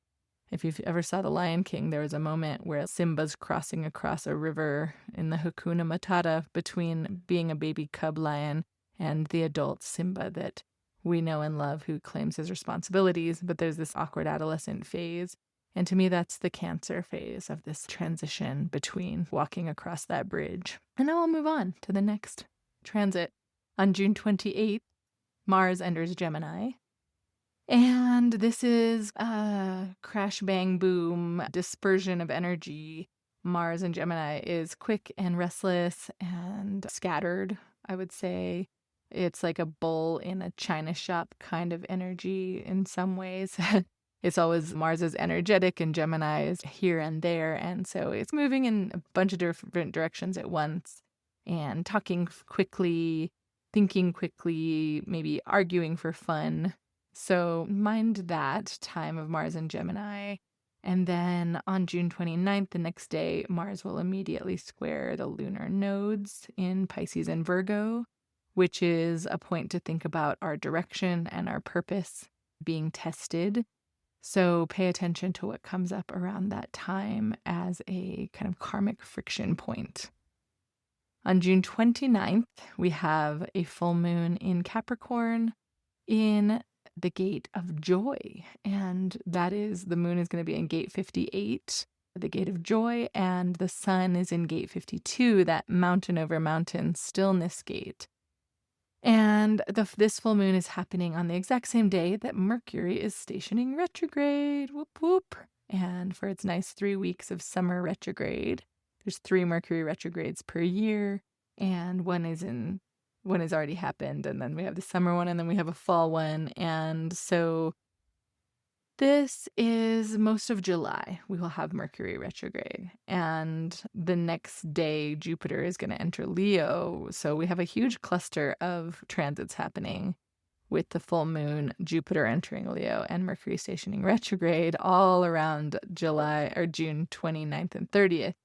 If you've ever saw The Lion King, there was a moment where Simba's crossing across a river in the Hakuna Matata between being a baby cub lion and the adult Simba that we know and love, who claims his responsibilities, but there's this awkward adolescent phase. And to me, that's the Cancer phase of this transition between walking across that bridge. And now I'll move on to the next transit. On June 28th, Mars enters Gemini. And this is a crash, bang, boom dispersion of energy. Mars in Gemini is quick and restless and scattered, I would say. It's like a bull in a china shop kind of energy in some ways. It's always Mars is energetic and Gemini is here and there. And so it's moving in a bunch of different directions at once and talking quickly, thinking quickly, maybe arguing for fun. So mind that time of Mars in Gemini. And then on June 29th, the next day, Mars will immediately square the lunar nodes in Pisces and Virgo, which is a point to think about our direction and our purpose being tested. So pay attention to what comes up around that time as a kind of karmic friction point. On June 29th, we have a full moon in Capricorn in the gate of joy. And that is, the moon is going to be in gate 58, the gate of joy, and the sun is in gate 52, that mountain over mountain stillness gate. And this full moon is happening on the exact same day that Mercury is stationing retrograde. Whoop, whoop. And for its nice 3 weeks of summer retrograde, there's 3 Mercury retrogrades per year, and one has already happened, and then we have the summer one, and then we have a fall one. And so this is most of July. We will have Mercury retrograde. And the next day, Jupiter is going to enter Leo. So we have a huge cluster of transits happening with the full moon, Jupiter entering Leo, and Mercury stationing retrograde all around June 29th and 30th.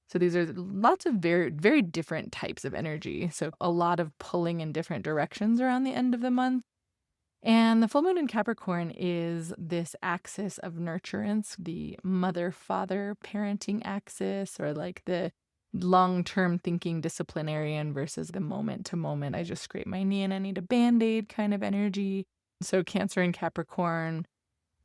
So these are lots of very, very different types of energy. So a lot of pulling in different directions around the end of the month. And the full moon in Capricorn is this axis of nurturance, the mother-father parenting axis, or like the long-term thinking disciplinarian versus the moment to moment. I just scraped my knee and I need a Band-Aid kind of energy. So Cancer and Capricorn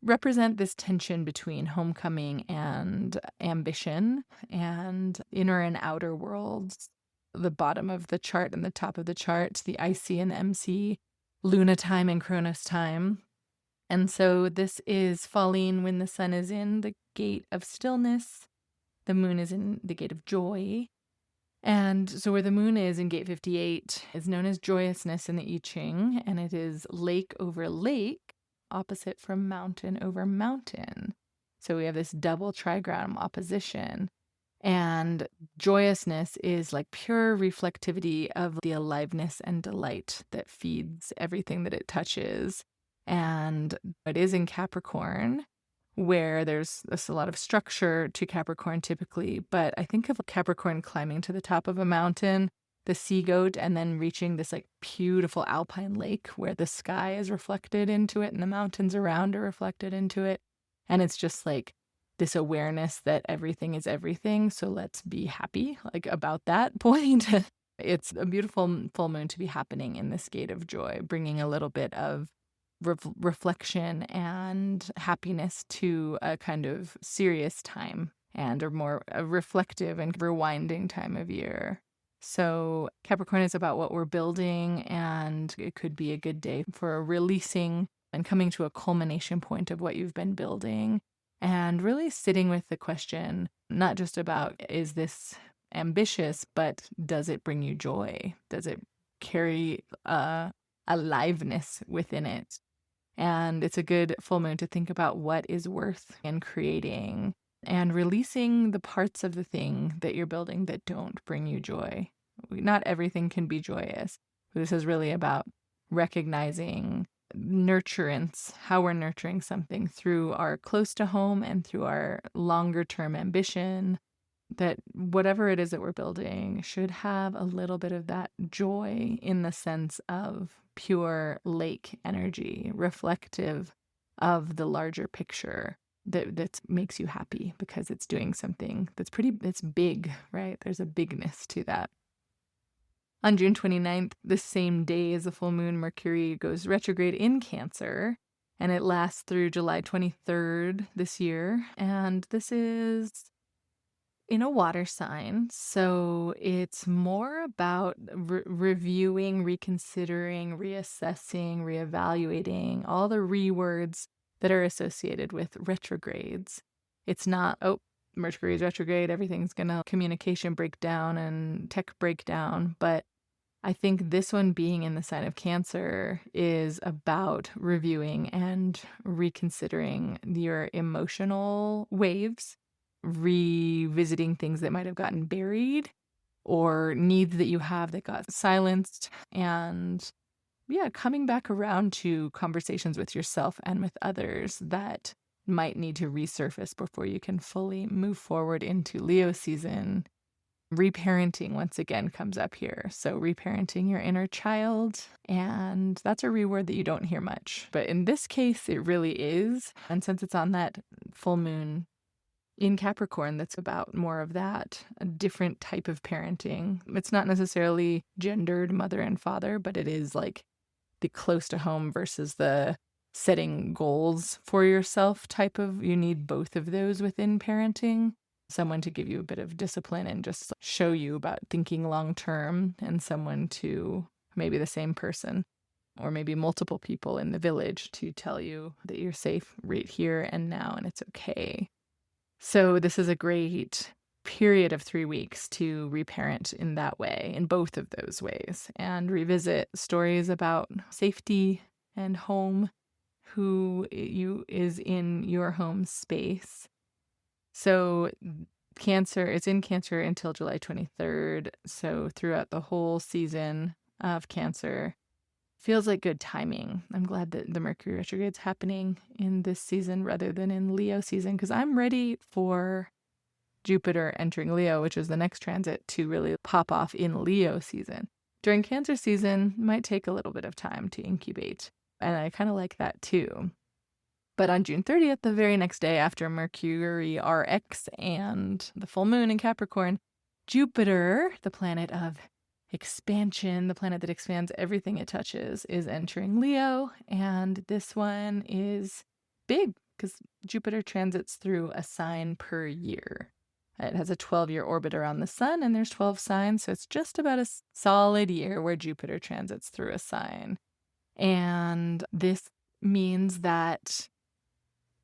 represent this tension between homecoming and ambition and inner and outer worlds. The bottom of the chart and the top of the chart, the IC and the MC, Luna time and Chronos time. And so this is falling when the sun is in the gate of stillness. The moon is in the gate of joy. And so where the moon is in gate 58 is known as joyousness in the I Ching, and it is lake over lake, opposite from mountain over mountain. So we have this double trigram opposition. And joyousness is like pure reflectivity of the aliveness and delight that feeds everything that it touches. And it is in Capricorn, where there's a lot of structure to Capricorn typically. But I think of Capricorn climbing to the top of a mountain, the sea goat, and then reaching this like beautiful alpine lake where the sky is reflected into it and the mountains around are reflected into it. And it's just like this awareness that everything is everything. So let's be happy like about that point. It's a beautiful full moon to be happening in this gate of joy, bringing a little bit of reflection and happiness to a kind of serious time and a reflective and rewinding time of year. So Capricorn is about what we're building, and it could be a good day for releasing and coming to a culmination point of what you've been building, and really sitting with the question, not just about, is this ambitious, but does it bring you joy? Does it carry a aliveness within it? And it's a good full moon to think about what is worth and creating and releasing the parts of the thing that you're building that don't bring you joy. Not everything can be joyous. This is really about recognizing nurturance, how we're nurturing something through our close to home and through our longer term ambition, that whatever it is that we're building should have a little bit of that joy in the sense of pure lake energy, reflective of the larger picture that makes you happy because it's doing something it's big, right? There's a bigness to that. On June 29th, the same day as the full moon, Mercury goes retrograde in Cancer, and it lasts through July 23rd this year. And this is in a water sign, so it's more about reviewing, reconsidering, reassessing, reevaluating, all the re-words that are associated with retrogrades. It's not, oh, Mercury is retrograde, everything's gonna communication breakdown and tech breakdown, but I think this one being in the sign of Cancer is about reviewing and reconsidering your emotional waves, revisiting things that might have gotten buried or needs that you have that got silenced, and coming back around to conversations with yourself and with others that might need to resurface before you can fully move forward into Leo season. Reparenting once again comes up here. So reparenting your inner child, and that's a reword that you don't hear much. But in this case, it really is. And since it's on that full moon in Capricorn, that's about more of that, a different type of parenting. It's not necessarily gendered mother and father, but it is like the close to home versus the setting goals for yourself type of, you need both of those within parenting. Someone to give you a bit of discipline and just show you about thinking long term, and someone to maybe the same person or maybe multiple people in the village to tell you that you're safe right here and now and it's okay. So this is a great period of 3 weeks to reparent in that way, in both of those ways, and revisit stories about safety and home, who is in your home space. So Cancer, it's in Cancer until July 23rd. So throughout the whole season of Cancer, feels like good timing. I'm glad that the Mercury retrograde's happening in this season rather than in Leo season, because I'm ready for Jupiter entering Leo, which is the next transit, to really pop off in Leo season. During Cancer season, it might take a little bit of time to incubate. And I kind of like that too. But on June 30th, the very next day after Mercury Rx and the full moon in Capricorn, Jupiter, the planet of expansion, the planet that expands everything it touches, is entering Leo. And this one is big because Jupiter transits through a sign per year. It has a 12-year orbit around the sun, and there's 12 signs, so it's just about a solid year where Jupiter transits through a sign. And this means that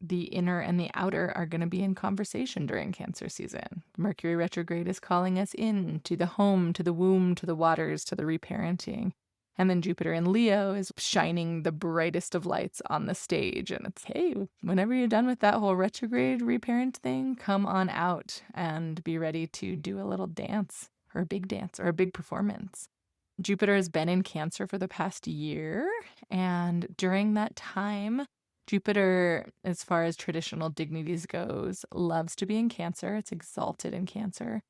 the inner and the outer are going to be in conversation during Cancer season. Mercury retrograde is calling us in to the home, to the womb, to the waters, to the reparenting. And then Jupiter in Leo is shining the brightest of lights on the stage. And it's, hey, whenever you're done with that whole retrograde reparent thing, come on out and be ready to do a little dance or a big dance or a big performance. Jupiter has been in Cancer for the past year. And during that time, Jupiter, as far as traditional dignities goes, loves to be in Cancer. It's exalted in Cancer.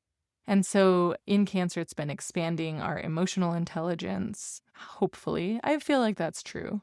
And so in Cancer, it's been expanding our emotional intelligence, hopefully. I feel like that's true.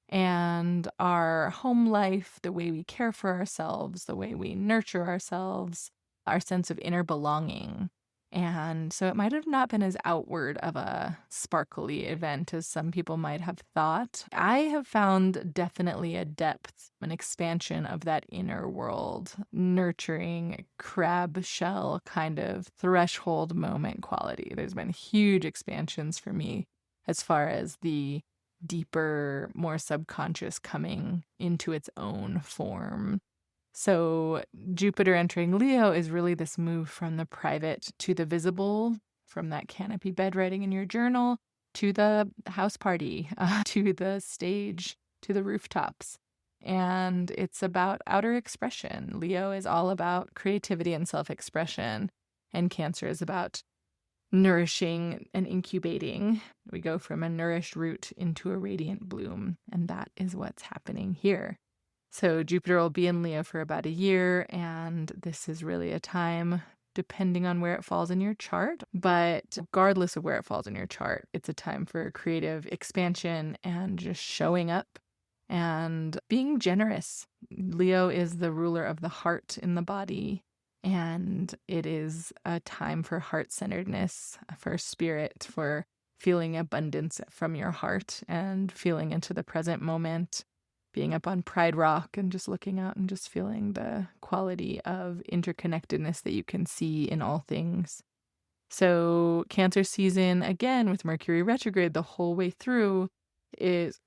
And our home life, the way we care for ourselves, the way we nurture ourselves, our sense of inner belonging. And so it might have not been as outward of a sparkly event as some people might have thought. I have found definitely a depth, an expansion of that inner world, nurturing crab shell kind of threshold moment quality. There's been huge expansions for me as far as the deeper, more subconscious coming into its own form. So Jupiter entering Leo is really this move from the private to the visible, from that canopy bed writing in your journal to the house party, to the stage, to the rooftops. And it's about outer expression. Leo is all about creativity and self-expression, and Cancer is about nourishing and incubating. We go from a nourished root into a radiant bloom, and that is what's happening here. So Jupiter will be in Leo for about a year, and this is really a time, depending on where it falls in your chart, but regardless of where it falls in your chart, it's a time for creative expansion and just showing up and being generous. Leo is the ruler of the heart in the body, and it is a time for heart-centeredness, for spirit, for feeling abundance from your heart and feeling into the present moment. Being up on Pride Rock and just looking out and just feeling the quality of interconnectedness that you can see in all things. So Cancer season, again, with Mercury retrograde the whole way through, is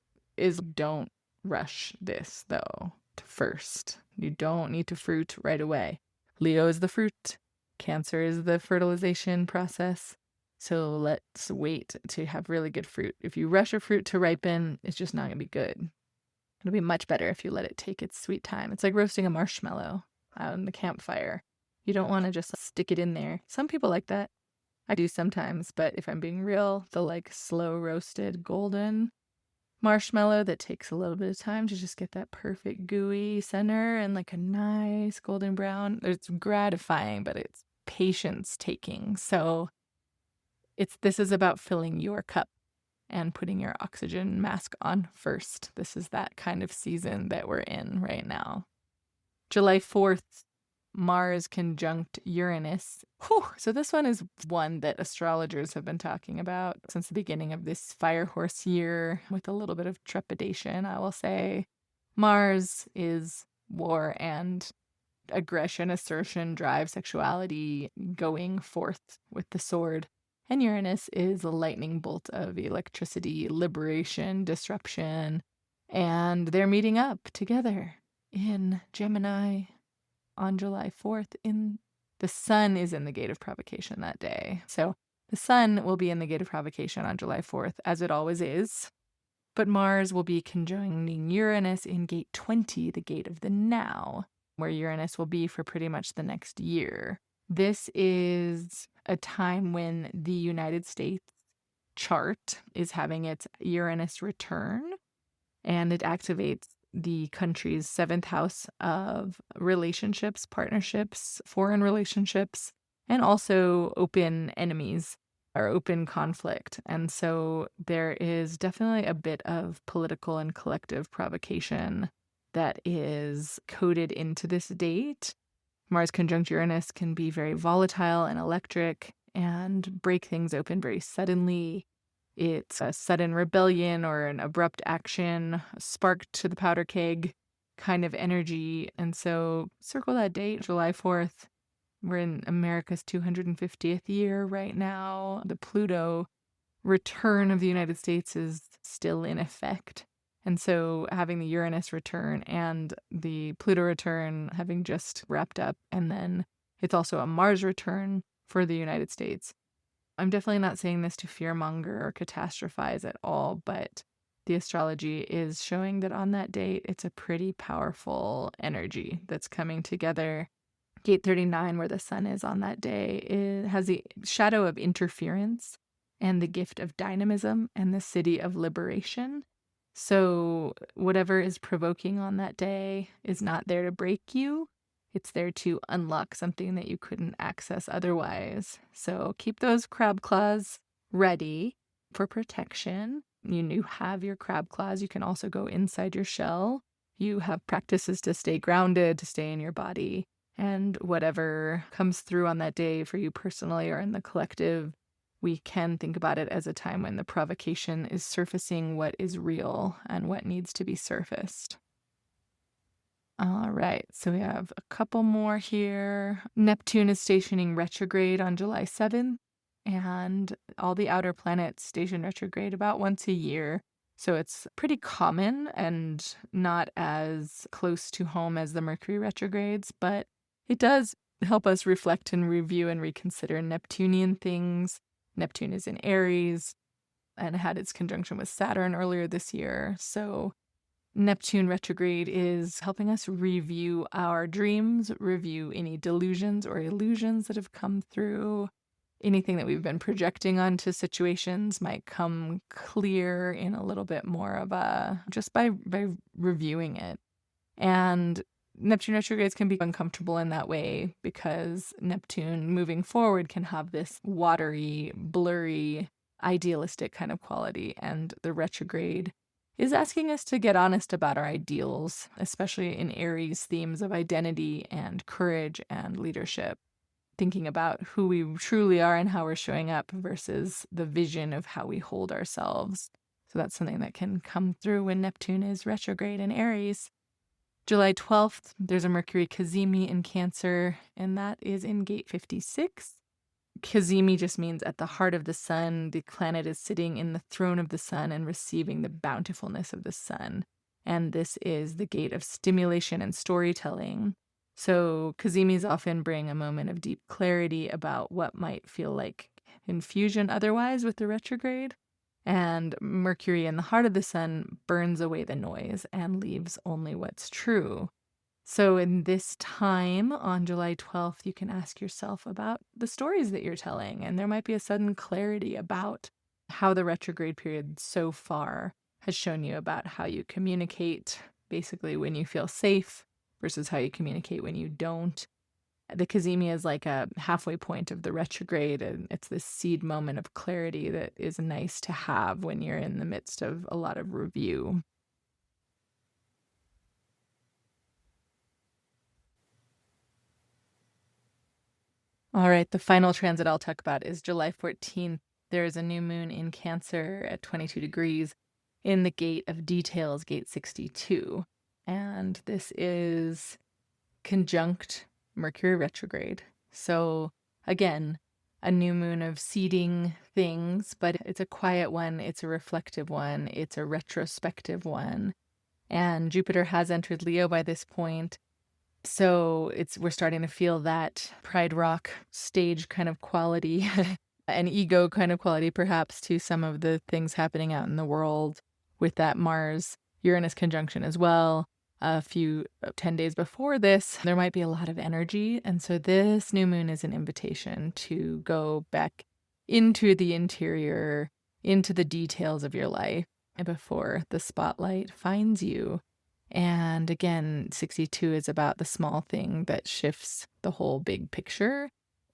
don't rush this, though, first. You don't need to fruit right away. Leo is the fruit. Cancer is the fertilization process. So let's wait to have really good fruit. If you rush a fruit to ripen, it's just not going to be good. It'll be much better if you let it take its sweet time. It's like roasting a marshmallow out in the campfire. You don't want to just stick it in there. Some people like that. I do sometimes, but if I'm being real, the like slow roasted golden marshmallow that takes a little bit of time to just get that perfect gooey center and like a nice golden brown. It's gratifying, but it's patience taking. So this is about filling your cup and putting your oxygen mask on first. This is that kind of season that we're in right now. July 4th, Mars conjunct Uranus. Whew. So this one is one that astrologers have been talking about since the beginning of this fire horse year with a little bit of trepidation, I will say. Mars is war and aggression, assertion, drive, sexuality, going forth with the sword. And Uranus is a lightning bolt of electricity, liberation, disruption. And they're meeting up together in Gemini on July 4th. The sun is in the gate of provocation that day. So the sun will be in the gate of provocation on July 4th, as it always is. But Mars will be conjuncting Uranus in gate 20, the gate of the now, where Uranus will be for pretty much the next year. This is a time when the United States chart is having its Uranus return, and it activates the country's 7th house of relationships, partnerships, foreign relationships, and also open enemies. or open conflict. And so there is definitely a bit of political and collective provocation that is coded into this date. Mars conjunct Uranus can be very volatile and electric and break things open very suddenly. It's a sudden rebellion or an abrupt action, a spark to the powder keg kind of energy. And so circle that date, July 4th. We're in America's 250th year right now. The Pluto return of the United States is still in effect. And so having the Uranus return and the Pluto return having just wrapped up, and then it's also a Mars return for the United States. I'm definitely not saying this to fearmonger or catastrophize at all, but the astrology is showing that on that date, it's a pretty powerful energy that's coming together. Gate 39, where the sun is on that day, it has the shadow of interference and the gift of dynamism and the city of liberation. So whatever is provoking on that day is not there to break you. It's there to unlock something that you couldn't access otherwise. So keep those crab claws ready for protection. You have your crab claws. You can also go inside your shell. You have practices to stay grounded, to stay in your body. And whatever comes through on that day for you personally or in the collective, we can think about it as a time when the provocation is surfacing what is real and what needs to be surfaced. All right, so we have a couple more here. Neptune is stationing retrograde on July 7th, and all the outer planets station retrograde about once a year. So it's pretty common and not as close to home as the Mercury retrogrades, but it does help us reflect and review and reconsider Neptunian things. Neptune is in Aries and had its conjunction with Saturn earlier this year. So Neptune retrograde is helping us review our dreams, review any delusions or illusions that have come through. Anything that we've been projecting onto situations might come clear in a little bit more of a, just by reviewing it. And Neptune retrogrades can be uncomfortable in that way because Neptune moving forward can have this watery, blurry, idealistic kind of quality. And the retrograde is asking us to get honest about our ideals, especially in Aries themes of identity and courage and leadership. Thinking about who we truly are and how we're showing up versus the vision of how we hold ourselves. So that's something that can come through when Neptune is retrograde in Aries. July 12th, there's a Mercury cazimi in Cancer, and that is in gate 56. Cazimi just means at the heart of the sun, the planet is sitting in the throne of the sun and receiving the bountifulness of the sun. And this is the gate of stimulation and storytelling. So cazimis often bring a moment of deep clarity about what might feel like confusion otherwise with the retrograde. And Mercury in the heart of the sun burns away the noise and leaves only what's true. So in this time on July 12th, you can ask yourself about the stories that you're telling. And there might be a sudden clarity about how the retrograde period so far has shown you about how you communicate, basically when you feel safe versus how you communicate when you don't. The cazimi is like a halfway point of the retrograde, and it's this seed moment of clarity that is nice to have when you're in the midst of a lot of review. All right, the final transit I'll talk about is July 14th. There is a new moon in Cancer at 22 degrees in the gate of details, gate 62. And this is conjunct Mercury retrograde. So again, a new moon of seeding things, but it's a quiet one, it's a reflective one, it's a retrospective one. And Jupiter has entered Leo by this point. So we're starting to feel that Pride Rock stage kind of quality, an ego kind of quality perhaps to some of the things happening out in the world with that Mars-Uranus conjunction as well. 10 days before this, there might be a lot of energy. And so this new moon is an invitation to go back into the interior, into the details of your life before the spotlight finds you. And again, 62 is about the small thing that shifts the whole big picture.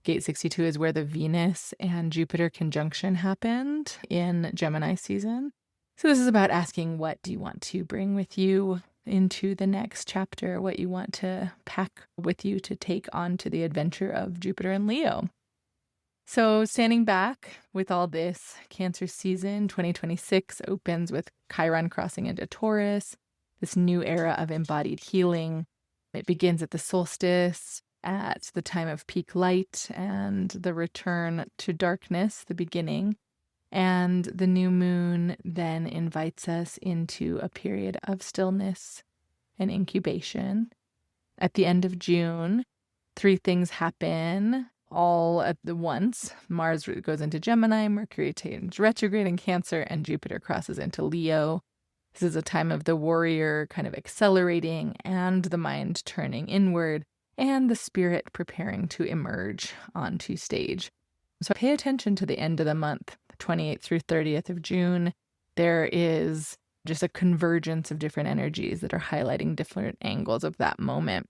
Gate 62 is where the Venus and Jupiter conjunction happened in Gemini season. So this is about asking, what do you want to bring with you into the next chapter, what you want to pack with you to take on to the adventure of Jupiter and Leo. So standing back with all this, Cancer season 2026 opens with Chiron crossing into Taurus, this new era of embodied healing. It begins at the solstice, at the time of peak light and the return to darkness, the beginning. And the new moon then invites us into a period of stillness and incubation. At the end of June, 3 things happen all at the once. Mars goes into Gemini, Mercury turns retrograde in Cancer, and Jupiter crosses into Leo. This is a time of the warrior kind of accelerating and the mind turning inward and the spirit preparing to emerge onto stage. So pay attention to the end of the month, 28th through 30th of June. There is just a convergence of different energies that are highlighting different angles of that moment.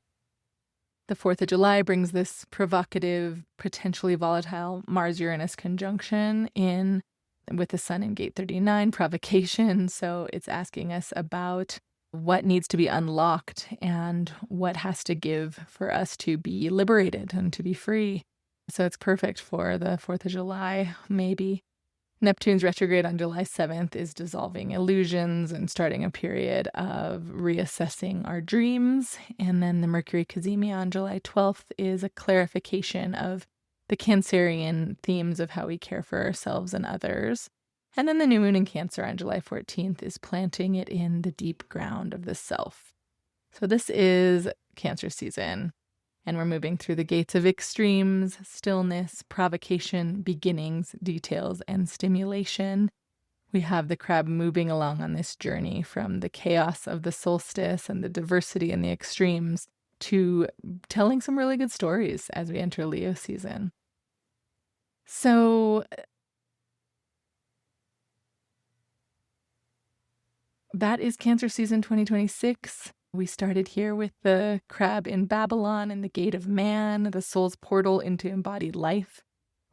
The 4th of July brings this provocative, potentially volatile Mars-Uranus conjunction in with the sun in Gate 39, provocation. So it's asking us about what needs to be unlocked and what has to give for us to be liberated and to be free. So it's perfect for the 4th of July, maybe. Neptune's retrograde on July 7th is dissolving illusions and starting a period of reassessing our dreams. And then the Mercury cazimi on July 12th is a clarification of the Cancerian themes of how we care for ourselves and others. And then the new moon in Cancer on July 14th is planting it in the deep ground of the self. So this is Cancer season. And we're moving through the gates of extremes, stillness, provocation, beginnings, details, and stimulation. We have the crab moving along on this journey from the chaos of the solstice and the diversity in the extremes to telling some really good stories as we enter Leo season. So that is Cancer season 2026. We started here with the crab in Babylon and the gate of man, the soul's portal into embodied life.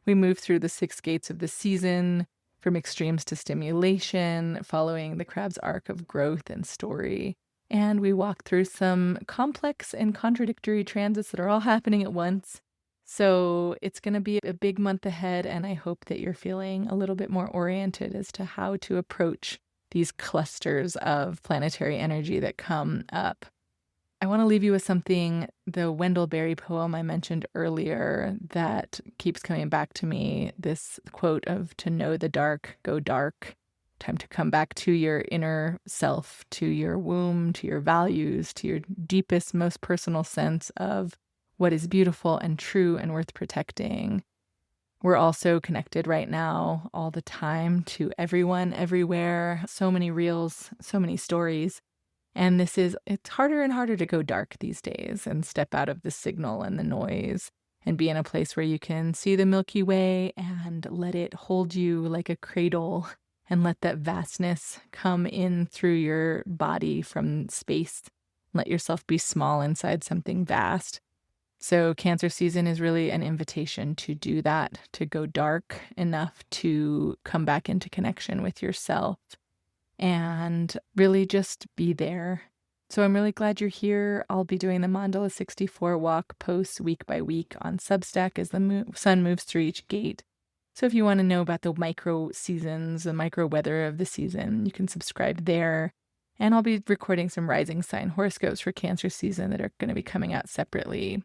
We moved through the 6 gates of the season, from extremes to stimulation, following the crab's arc of growth and story. And we walked through some complex and contradictory transits that are all happening at once. So it's going to be a big month ahead, and I hope that you're feeling a little bit more oriented as to how to approach these clusters of planetary energy that come up. I want to leave you with something, the Wendell Berry poem I mentioned earlier that keeps coming back to me, this quote of "to know the dark, go dark." Time to come back to your inner self, to your womb, to your values, to your deepest, most personal sense of what is beautiful and true and worth protecting. We're also connected right now all the time to everyone, everywhere, so many reels, so many stories. And it's harder and harder to go dark these days and step out of the signal and the noise and be in a place where you can see the Milky Way and let it hold you like a cradle and let that vastness come in through your body from space. Let yourself be small inside something vast. So Cancer season is really an invitation to do that, to go dark enough to come back into connection with yourself and really just be there. So I'm really glad you're here. I'll be doing the Mandala 64 walk posts week by week on Substack as the sun moves through each gate. So if you want to know about the micro seasons, the micro weather of the season, you can subscribe there. And I'll be recording some rising sign horoscopes for Cancer season that are going to be coming out separately.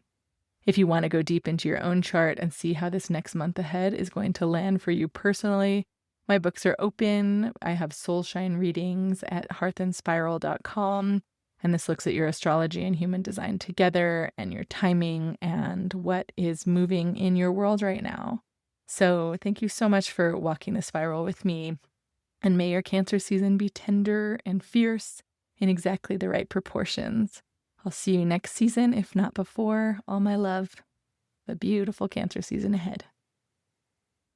If you want to go deep into your own chart and see how this next month ahead is going to land for you personally, my books are open. I have soul shine readings at hearthandspiral.com. And this looks at your astrology and human design together and your timing and what is moving in your world right now. So thank you so much for walking the spiral with me. And may your Cancer season be tender and fierce in exactly the right proportions. I'll see you next season, if not before. All my love. A beautiful Cancer season ahead.